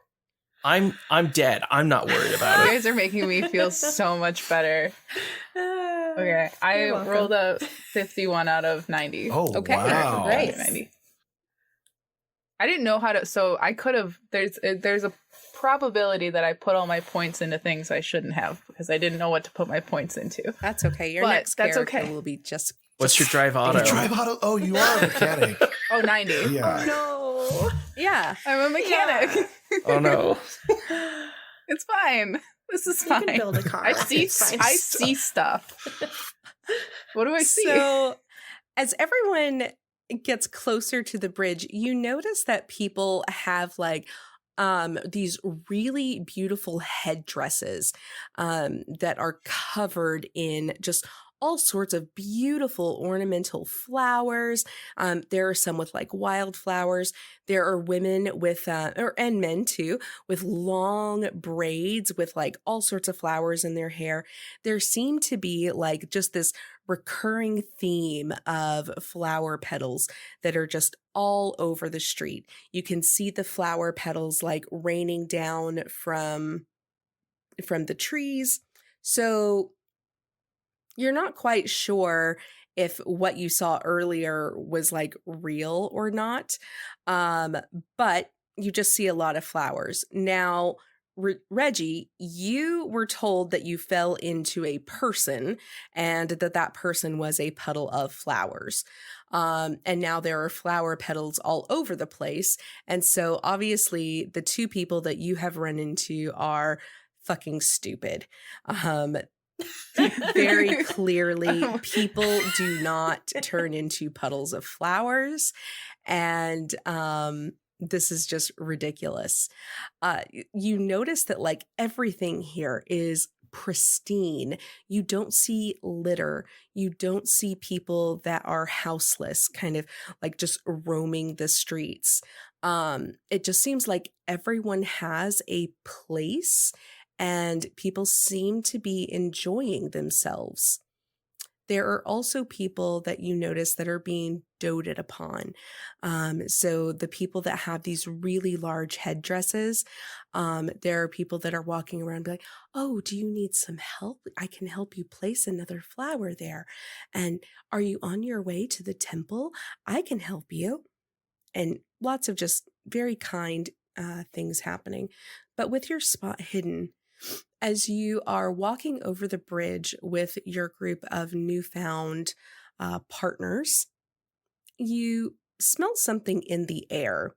I'm dead. I'm not worried You about it. guys are making me feel so much better. Okay, I You're welcome. rolled a 51 out of 90. Oh, Okay, wow. great. 90. I didn't know how to, so I could have. There's a probability that I put all my points into things I shouldn't have because I didn't know what to put my points into. That's okay. Your But next that's character okay. will be just What's your drive You auto? drive auto? Oh, you are a mechanic. Oh, 90. Yeah. No. yeah. I'm a mechanic. Oh no. It's fine. This is You fine. can build a car. I see. It's fine. I see stuff. What do I see? So, as everyone gets closer to the bridge, you notice that people have like these really beautiful headdresses that are covered in just all sorts of beautiful ornamental flowers. There are some with like wildflowers. There are women with, and men too, with long braids with like all sorts of flowers in their hair. There seemed to be like just this recurring theme of flower petals that are just all over the street. You can see the flower petals like raining down from the trees. So you're not quite sure if what you saw earlier was like real or not, but you just see a lot of flowers. Now, Reggie, you were told that you fell into a person and that person was a puddle of flowers. And now there are flower petals all over the place. And so obviously the two people that you have run into are fucking stupid. Very clearly, people do not turn into puddles of flowers. And this is just ridiculous. You notice that like everything here is pristine. You don't see litter. You don't see people that are houseless, kind of like just roaming the streets. It just seems like everyone has a place and people seem to be enjoying themselves. There are also people that you notice that are being doted upon. So the people that have these really large headdresses, there are people that are walking around and be like, oh, do you need some help? I can help you place another flower there. And are you on your way to the temple? I can help you. And lots of just very kind things happening. But with your spot hidden, as you are walking over the bridge with your group of newfound partners, you smell something in the air,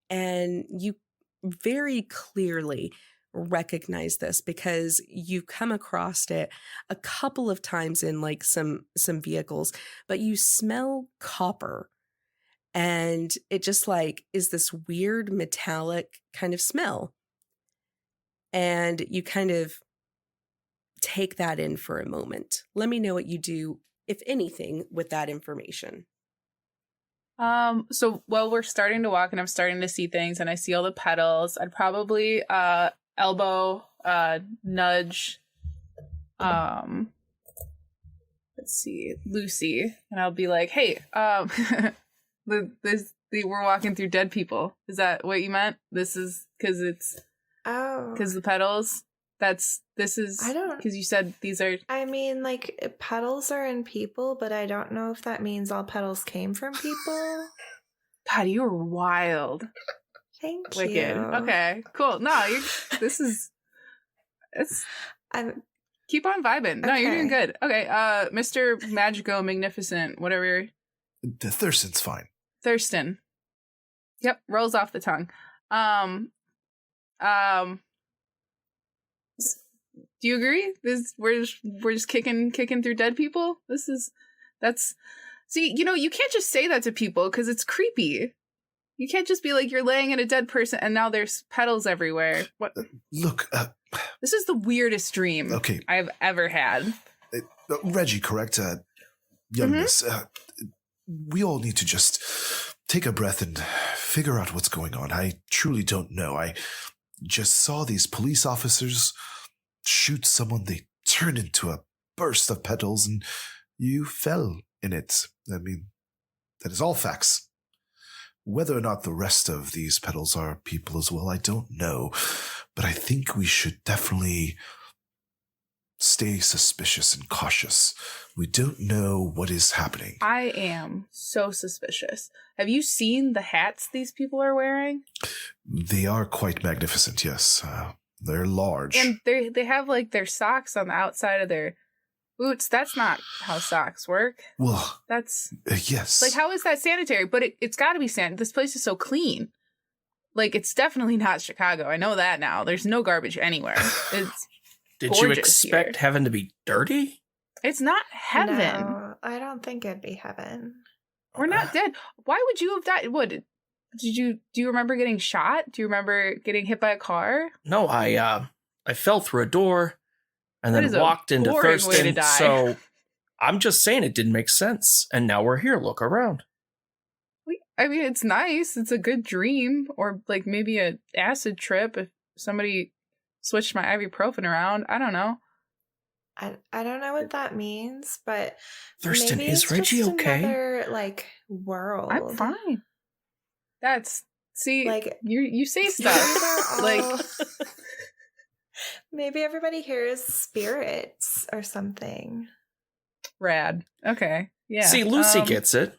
and you very clearly recognize this because you come across it a couple of times in like some vehicles, but you smell copper, and it just like is this weird metallic kind of smell. And you kind of take that in for a moment. Let me know what you do, if anything, with that information. So while we're starting to walk and I'm starting to see things and I see all the petals, I'd probably elbow, nudge, let's see, Lucy, and I'll be like, hey, we're walking through dead people. Is that what you meant? This is because it's because the petals. This is I don't, because you said these are. I mean, like petals are in people, but I don't know if that means all petals came from people. God, you were wild. Thank Wicked. you. Okay, cool. No, I'm keep on vibing. No, you're doing good. Okay, Mr. Magico Magnificent, whatever. Thurston's fine. Thurston. Yep, rolls off the tongue. Do you agree? We're just kicking through dead people. See, you can't just say that to people because it's creepy. You can't just be like, you're laying in a dead person and now there's petals everywhere. What? Look, this is the weirdest dream I've ever had. Reggie, correct? Young miss, we all need to just take a breath and figure out what's going on. I truly don't know. I just saw these police officers shoot someone. They turned into a burst of petals and you fell in it. I mean, that is all facts. Whether or not the rest of these petals are people as well, I don't know. But I think we should definitely stay suspicious and cautious. We don't know what is happening. I am so suspicious. Have you seen the hats these people are wearing? They are quite magnificent, yes. They're large. And they have like their socks on the outside of their boots. That's not how socks work. Well, that's yes. Like, how is that sanitary? But it's got to be sanitary. This place is so clean. Like, it's definitely not Chicago. I know that now. There's no garbage anywhere. It's Did you expect heaven to be dirty? It's not heaven. No, I don't think it'd be heaven. We're not dead. Why would you have died? What? do you remember getting shot? Do you remember getting hit by a car? No, I fell through a door and That then is a walked into boring way to Thurston. die. So I'm just saying it didn't make sense. And now we're here. Look around. I mean, it's nice. It's a good dream, or like maybe a acid trip if somebody switched my ibuprofen around. I don't know. I don't know what that means, but Thurston, maybe is it's Reggie just okay? Another, like, world. I'm fine. Like, you say these stuff are all- like maybe everybody here is spirits or something. rad. Okay, yeah. See, Lucy gets it.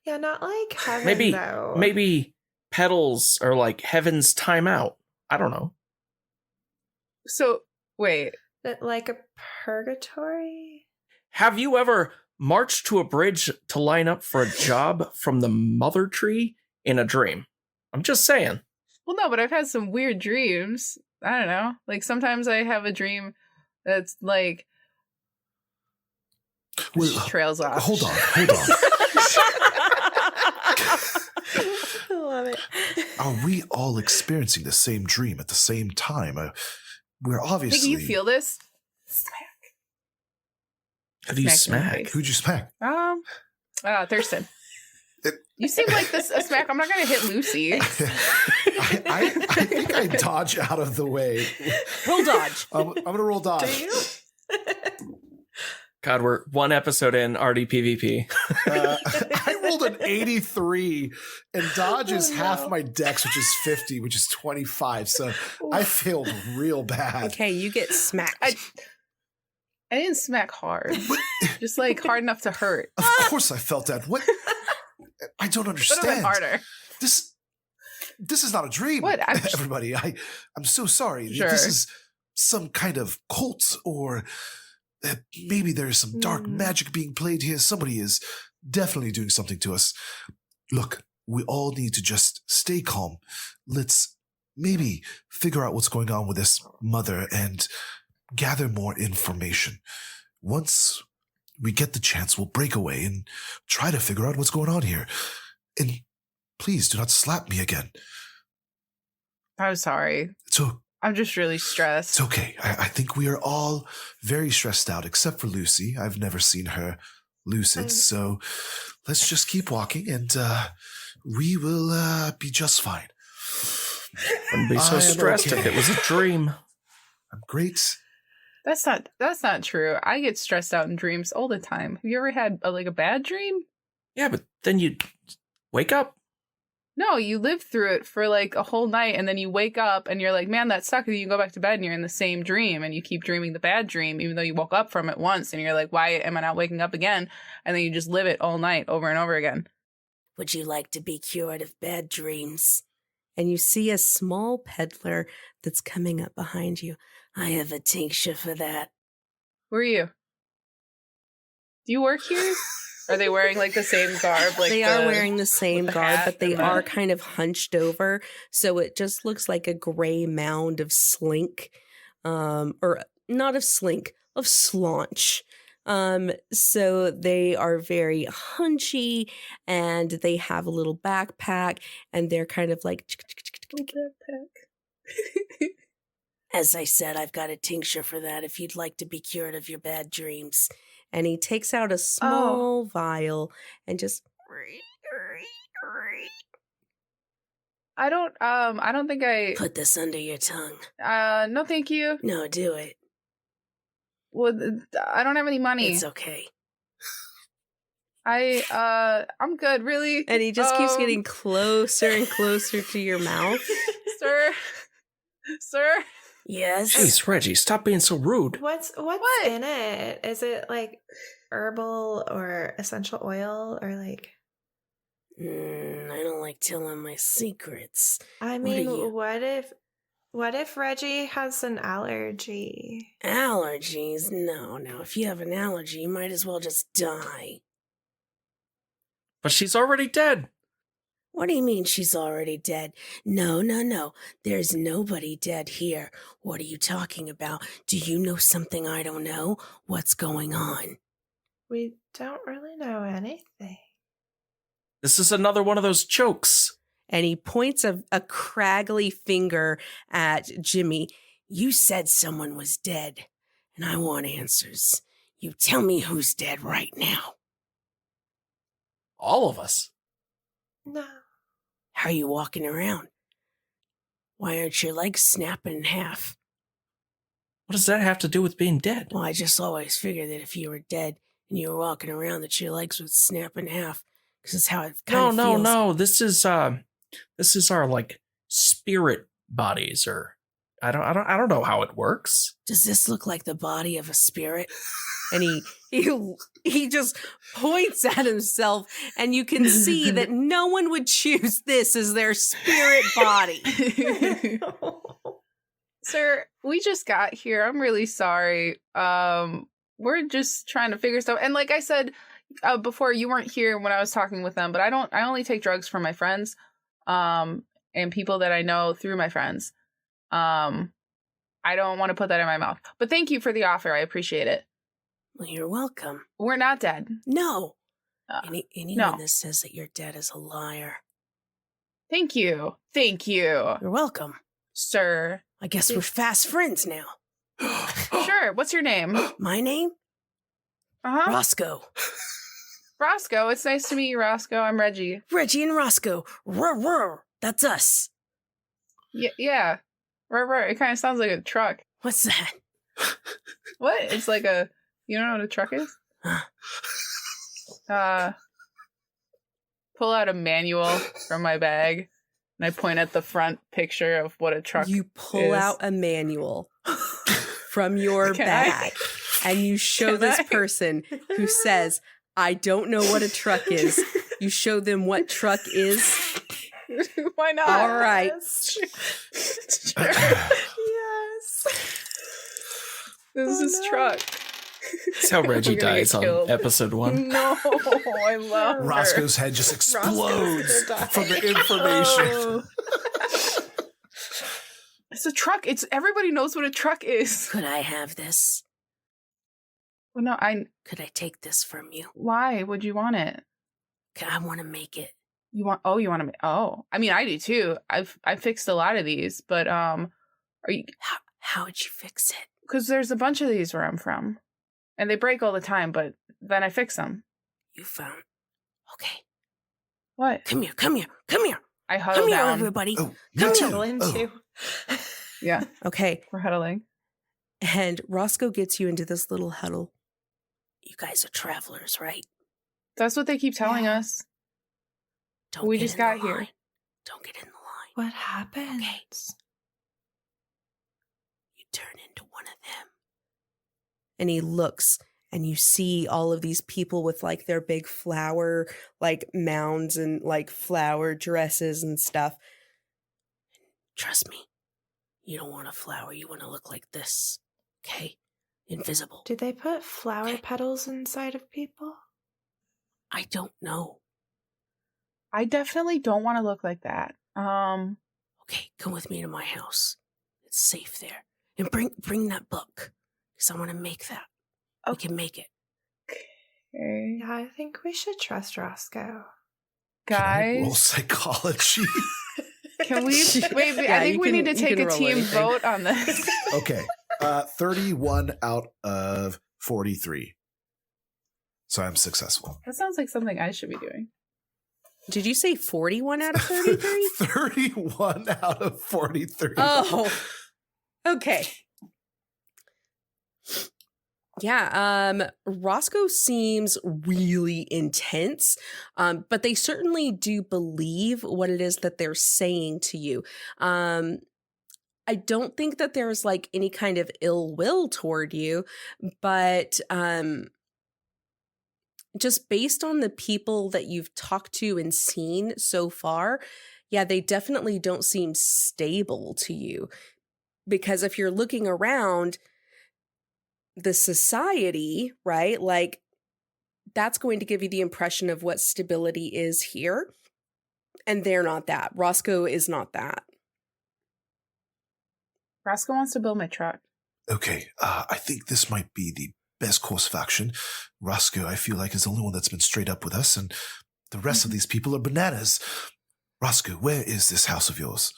Yeah, not like heaven though. Maybe Petals are like Heaven's timeout. I don't know. So wait, Like a purgatory. Have you ever marched to a bridge to line up for a job from the mother tree in a dream? I'm just saying. well, no, but I've had some weird dreams. I don't know. Like sometimes I have a dream that's like Well, trails off. hold on. I love it. Are we all experiencing the same dream at the same time? We're obviously. Think you feel this? Have you Smack in the smack? face. Who'd you smack? Thurston. It- You seem like this a smack. I'm not gonna hit Lucy. I think I dodge out of the way. Roll dodge. I'm gonna roll dodge. Do you? God, we're one episode in RDPVP. I rolled an 83, and dodge is Oh, half no. my dex, which is 50, which is 25. So I failed real bad. Okay, you get smacked. I didn't smack hard. Just like hard enough to hurt. Of course, I felt that. What? I don't Should have been understand. harder. This is not a dream. What? Everybody, I'm so sorry. Sure. This is some kind of cult, or maybe there's some dark magic being played here. Somebody is definitely doing something to us. Look, we all need to just stay calm. Let's maybe figure out what's going on with this mother and gather more information. Once we get the chance, we'll break away and try to figure out what's going on here. And please do not slap me again. I'm sorry. So I'm just really stressed. it's okay. I think we are all very stressed out, except for Lucy. I've never seen her lucid. So let's just keep walking, and we will be just fine. Wouldn't be so I am stressed if okay. it was a dream. I'm great. That's not true. I get stressed out in dreams all the time. Have you ever had a bad dream? Yeah, but then you wake up. No, you live through it for like a whole night, and then you wake up and you're like, man, that sucked. And you go back to bed and you're in the same dream, and you keep dreaming the bad dream, even though you woke up from it once, and you're like, why am I not waking up again? And then you just live it all night over and over again. Would you like to be cured of bad dreams? And you see a small peddler that's coming up behind you. I have a tincture for that. Who are you? Do you work here? Are they wearing like the same garb? Like they are wearing the same the garb, hat but they and the- are kind of hunched over. So it just looks like a gray mound of slink, or not of slink, of slaunch. So they are very hunchy, and they have a little backpack, and they're kind of like As I said, I've got a tincture for that if you'd like to be cured of your bad dreams. and he takes out a small vial and just I don't think I Put this under your tongue. no thank you. No, do it. Well, I don't have any money. It's okay. I'm good, really. and he just keeps getting closer and closer to your mouth. Sir. Yes? Jeez, Reggie, stop being so rude. What's in it? Is it like herbal or essential oil or like? I don't like telling my secrets. I What mean, are you? what if Reggie has an allergy? Allergies? No. If you have an allergy, you might as well just die. But she's already dead. What do you mean she's already dead? No. There's nobody dead here. What are you talking about? Do you know something I don't know? What's going on? We don't really know anything. This is another one of those jokes. And he points a craggly finger at Jimmy. You said someone was dead, and I want answers. You tell me who's dead right now. All of us. No. How are you walking around? Why aren't your legs snapping in half? What does that have to do with being dead? Well, I just always figured that if you were dead and you were walking around, that your legs would snap in half. Because that's how it kind of feels. No. This is our like spirit bodies, or I don't know how it works. Does this look like the body of a spirit? And he just points at himself, and you can see that no one would choose this as their spirit body. Sir, we just got here. I'm really sorry. We're just trying to figure stuff. And like I said before, you weren't here when I was talking with them, but I only take drugs from my friends, and people that I know through my friends. I don't want to put that in my mouth. But thank you for the offer. I appreciate it. Well, you're welcome. We're not dead. No. Anyone no. that says that you're dead is a liar. Thank you. Thank you. You're welcome. Sir. I guess we're fast friends now. Sure. What's your name? My name? Uh-huh. Roscoe. Roscoe. It's nice to meet you, Roscoe. I'm Reggie. Reggie and Roscoe. Roar. That's us. Yeah. Roar. It kind of sounds like a truck. What's that? What? It's like a... You don't know what a truck is? Pull out a manual from my bag, and I point at the front picture of what a truck is. You pull out a manual from your bag, and you show this person who says, I don't know what a truck is. You show them what truck is. Why not? All right. Sure. Yes. This is truck. That's how Reggie We're gonna dies get on killed. episode 1. No, I love her. Roscoe's head just explodes gonna die. from the information. Oh. It's a truck. Everybody knows what a truck is. Could I have this? Well, no, Could I take this from you? why would you want it? I want to make it. You want to I mean, I do too. I've fixed a lot of these, but are you, How would you fix it? because there's a bunch of these where I'm from, and they break all the time, but then I fix them. You found. Okay. What? Come here. I huddle Come here, down. everybody. Oh, Come me here. too. Into. Yeah, Okay. we're huddling. And Roscoe gets you into this little huddle. You guys are travelers, right? That's what they keep telling us. Don't We get just in the got here. line. Don't get in the line. What happened? Okay. You turn into one of them. And he looks, and you see all of these people with like their big flower like mounds and like flower dresses and stuff. Trust me, you don't want a flower. You want to look like this. Okay? Invisible. Do they put flower Okay. petals inside of people? I don't know. I definitely don't want to look like that. Okay, come with me to my house. It's safe there. And bring that book. Because I want to make that. We can make it. Okay. Yeah, I think we should trust Roscoe. Can I roll Guys, psychology? can we wait? Yeah, I think you we can- need to you take can a roll team anything. vote on this. Okay. 31 out of 43. So I'm successful. That sounds like something I should be doing. Did you say 41 out of 33? 31 out of 43. Oh, okay. Yeah, Roscoe seems really intense, but they certainly do believe what it is that they're saying to you. I don't think that there's like any kind of ill will toward you, but just based on the people that you've talked to and seen so far, yeah, they definitely don't seem stable to you. Because if you're looking around the society, right, like that's going to give you the impression of what stability is here. And they're not that. Roscoe is not that. Roscoe wants to build my truck. Okay, I think this might be the best course of action. Roscoe, I feel like, is the only one that's been straight up with us, and the rest of these people are bananas. Roscoe, where is this house of yours?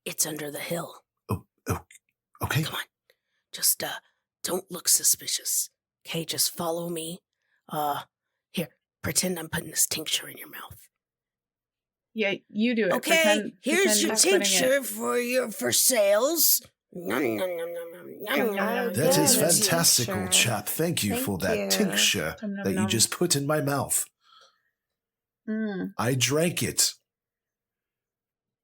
It's under the hill. Oh, okay. Come on. Just don't look suspicious. Okay, just follow me. Here, pretend I'm putting this tincture in your mouth. Yeah, you do it. Okay, here's pretend your you're putting tincture for sales. Nom, nom, nom, nom, nom, nom, nom. That is Yeah, fantastic, tincture. old chap. Thank you Thank for that you. tincture Nom, nom, that you nom. just put in my mouth. Mm. I drank it.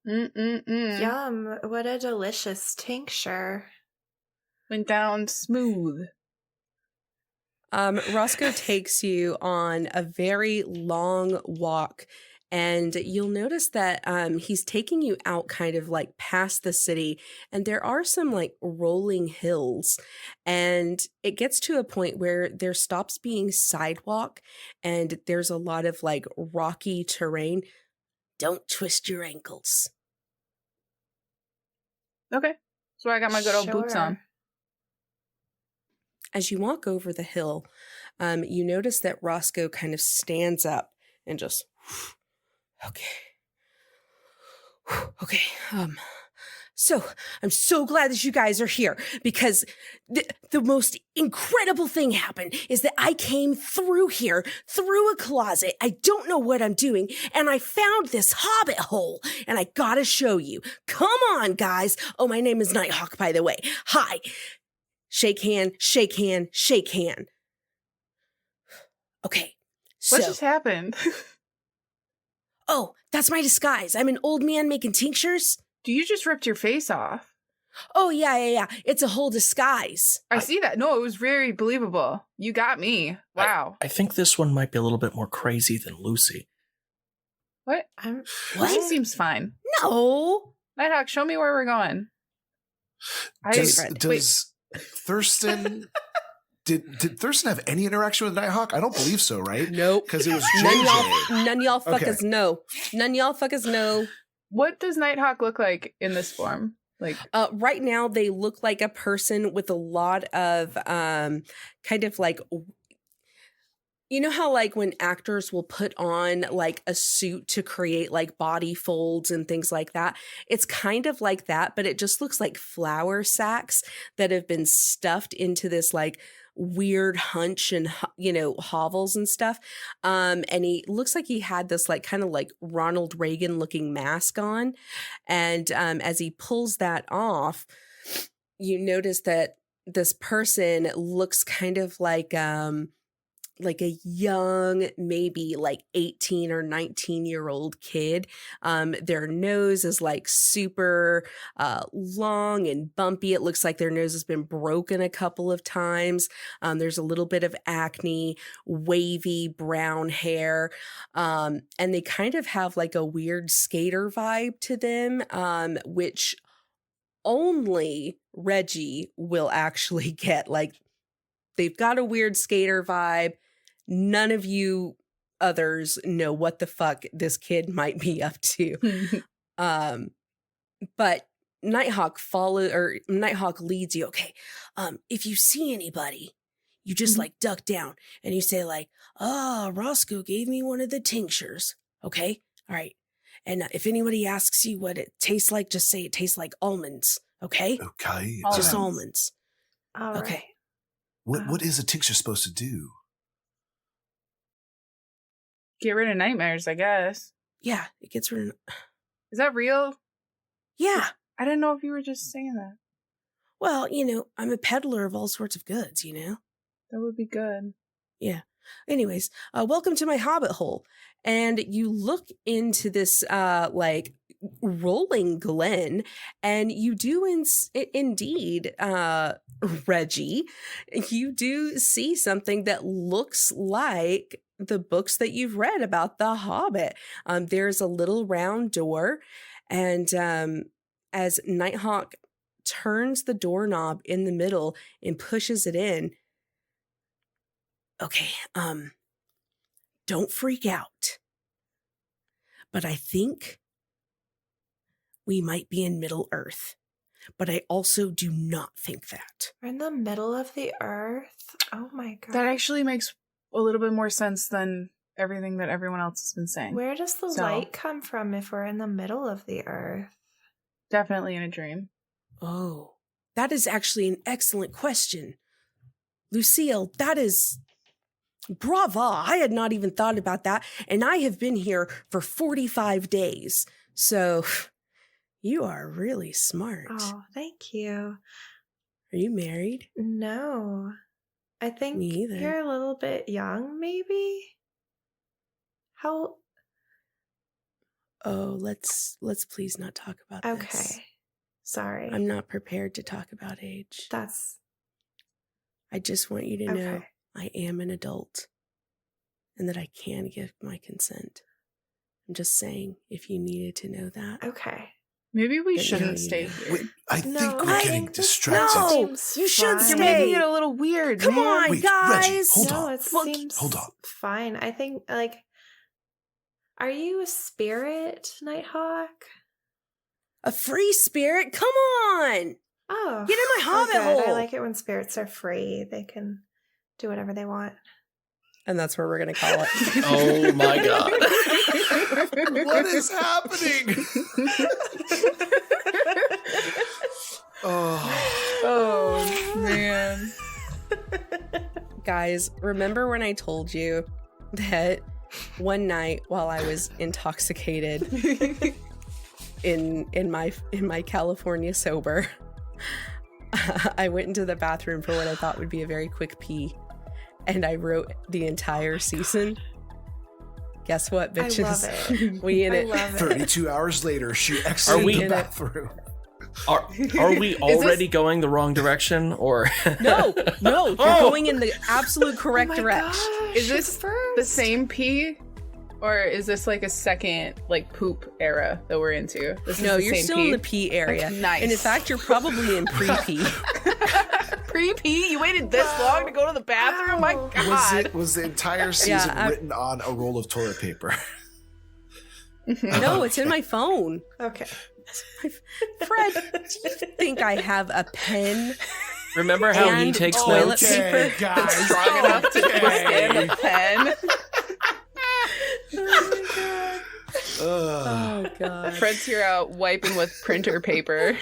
Yum. What a delicious tincture. Went down smooth. Roscoe takes you on a very long walk, and you'll notice that he's taking you out kind of like past the city, and there are some like rolling hills, and it gets to a point where there stops being sidewalk and there's a lot of like rocky terrain. Don't twist your ankles. Okay. So I got my good old boots Sure. on. As you walk over the hill, you notice that Roscoe kind of stands up and just, okay. Okay. So I'm so glad that you guys are here because the most incredible thing happened is that I came through here, through a closet. I don't know what I'm doing. And I found this hobbit hole and I gotta show you. Come on, guys. Oh, my name is Nighthawk, by the way. Hi. Shake hand, shake hand, shake hand. Okay. What So, just happened? oh, that's my disguise. I'm an old man making tinctures. You just ripped your face off. Oh, yeah. It's a whole disguise. I see that. No, it was very believable. You got me. Wow. I think this one might be a little bit more crazy than Lucy. What? What? Lucy seems fine. No. Nighthawk, show me where we're going. Does Thurston did Thurston have any interaction with Nighthawk? I don't believe so, right? Nope. Because it was None JJ. y'all Okay. fuckers know. None y'all fuckers know. What does Nighthawk look like in this form? Like, Right now, they look like a person with a lot of kind of like, you know how like when actors will put on like a suit to create like body folds and things like that? It's kind of like that, but it just looks like flour sacks that have been stuffed into this like weird hunch and hovels and stuff. And he looks like he had this like kind of like Ronald Reagan looking mask on. And as he pulls that off, you notice that this person looks kind of like a young, maybe like 18 or 19-year-old kid. Their nose is like super long and bumpy. It looks like their nose has been broken a couple of times. There's a little bit of acne, wavy brown hair. And they kind of have like a weird skater vibe to them, which only Reggie will actually get. Like, they've got a weird skater vibe. None of you others know what the fuck this kid might be up to. But Nighthawk leads you. Okay. If you see anybody, you just like duck down and you say like, Roscoe gave me one of the tinctures. Okay. All right. And if anybody asks you what it tastes like, just say it tastes like almonds. Okay. Okay. Just almonds. All right. Okay. What is a tincture supposed to do? get rid of nightmares, I guess. Yeah. It gets rid of. Is that real? Yeah. I didn't know if you were just saying that. Well, I'm a peddler of all sorts of goods, That would be good. Yeah. Anyways, welcome to my hobbit hole. And you look into this like rolling glen, and you do indeed, Reggie, you do see something that looks like the books that you've read about the Hobbit. There's a little round door, and as Nighthawk turns the doorknob in the middle and pushes it in, okay, don't freak out. But I think we might be in Middle Earth. But I also do not think that. We're in the middle of the earth. Oh my god. That actually makes a little bit more sense than everything that everyone else has been saying. Where does the So- light come from if we're in the middle of the earth? Definitely in a dream. Oh, that is actually an excellent question. Lucille, that is brava. I had not even thought about that. And I have been here for 45 days. So you are really smart. Oh, thank you. Are you married? No. I think Me either. you're a little bit young, maybe? How? Oh, let's please not talk about this. Okay. Sorry. I'm not prepared to talk about age. That's I just want you to know okay. I am an adult and that I can give my consent. I'm just saying, if you needed to know that. Okay. Maybe we But shouldn't no, stay no. here. Wait, I No, think we're I getting think this distracted. No, seems you should fine. You're stay. making it a little weird, Come man. on, Wait, guys. Reggie, hold No, on. it Look, seems hold on. fine. I think, like, are you a spirit, Nighthawk? A free spirit? Come on. Oh. Get in my oh, hobbit good. I hole. like it when spirits are free. They can do whatever they want. And that's what we're going to call it. Oh my god. What is happening? Oh, Oh, man. Guys, remember when I told you that one night while I was intoxicated in my California sober, I went into the bathroom for what I thought would be a very quick pee, and I wrote the entire season. Guess what, bitches? I love it. We in I it. love it. 32 hours later, she Are exited we- the bathroom. Are we already going the wrong direction or No, you're Oh! going in the absolute correct Oh my direction. gosh, Is this she's first. The same pee? Or is this like a second like poop era that we're into? This No, is the you're same still pee? in the pee area. Okay, nice. And in fact, you're probably in pre-pee. Pre-pee? You waited this long to go to the bathroom? My Wow. god. Was the entire season I- written on a roll of toilet paper? No, it's in my phone. Okay. Fred, do you think I have a pen? remember how he And takes toilet notes? paper. guys. Strong enough to withstand a pen. Ugh. Oh god. Fred's here out wiping with printer paper.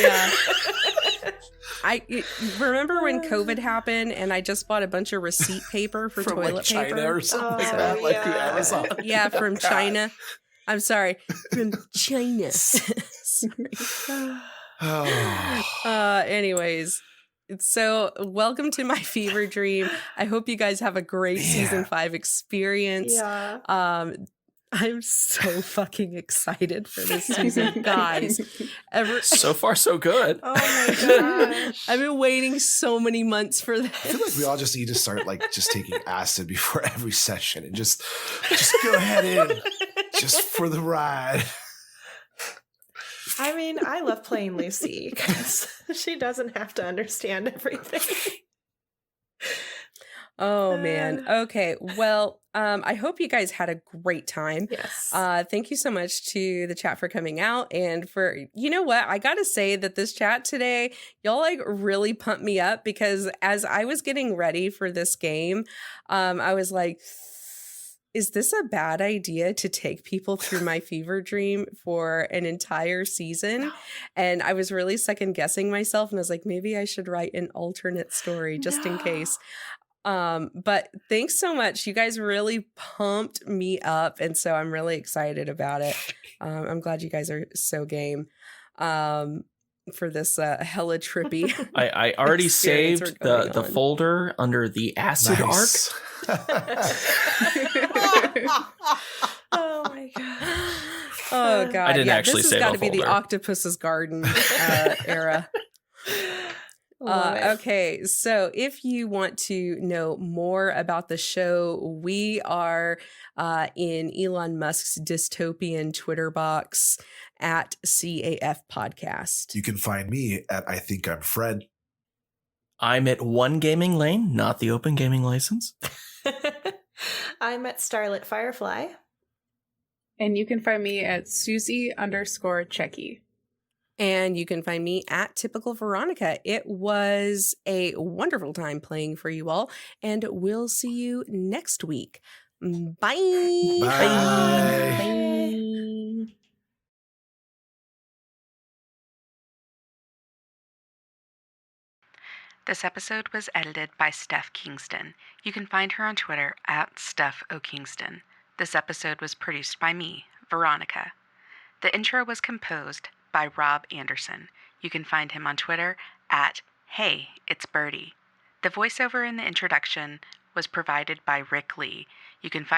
Yeah. Remember when COVID happened and I just bought a bunch of receipt paper for From toilet like China paper? or something like Oh, that, like the yeah. Amazon. Yeah, from God. China. I'm sorry, from China. Sorry. Oh. Anyways, so welcome to my fever dream. I hope you guys have a great season Yeah. 5 experience. Yeah. I'm so fucking excited for this season, guys. So far so good. Oh my gosh. I've been waiting so many months for I this. feel like we all just need to start like just taking acid before every session and just go ahead in just for the ride. I mean, I love playing Lucy because she doesn't have to understand everything. Oh man. Okay. Well, I hope you guys had a great time. Yes. Thank you so much to the chat for coming out and for, you know what, I gotta say that this chat today, y'all like really pumped me up because as I was getting ready for this game, I was like, is this a bad idea to take people through my fever dream for an entire season? And I was really second guessing myself and I was like, maybe I should write an alternate story just in No. case. But thanks so much. You guys really pumped me up. And so I'm really excited about it. I'm glad you guys are so game for this hella trippy. I already Experience saved we're going the on. folder under the acid Nice. Oh my god. Oh god. I didn't actually this save has got a to be the folder. Octopus's Garden era. Love it. Okay, so if you want to know more about the show, we are in Elon Musk's dystopian Twitter box at CAF Podcast. You can find me at I Think I'm Fred. I'm at One Gaming Lane, not the open gaming license. I'm at Starlit Firefly. And you can find me at Susie_Checky. And you can find me at Typical Veronica. It was a wonderful time playing for you all, and we'll see you next week. Bye. Bye. This episode was edited by Steph Kingston. You can find her on Twitter at StephOKingston. This episode was produced by me, Veronica. The intro was composed by Rob Anderson. You can find him on Twitter at Hey, It's Birdie. The voiceover in the introduction was provided by Rick Lee. You can find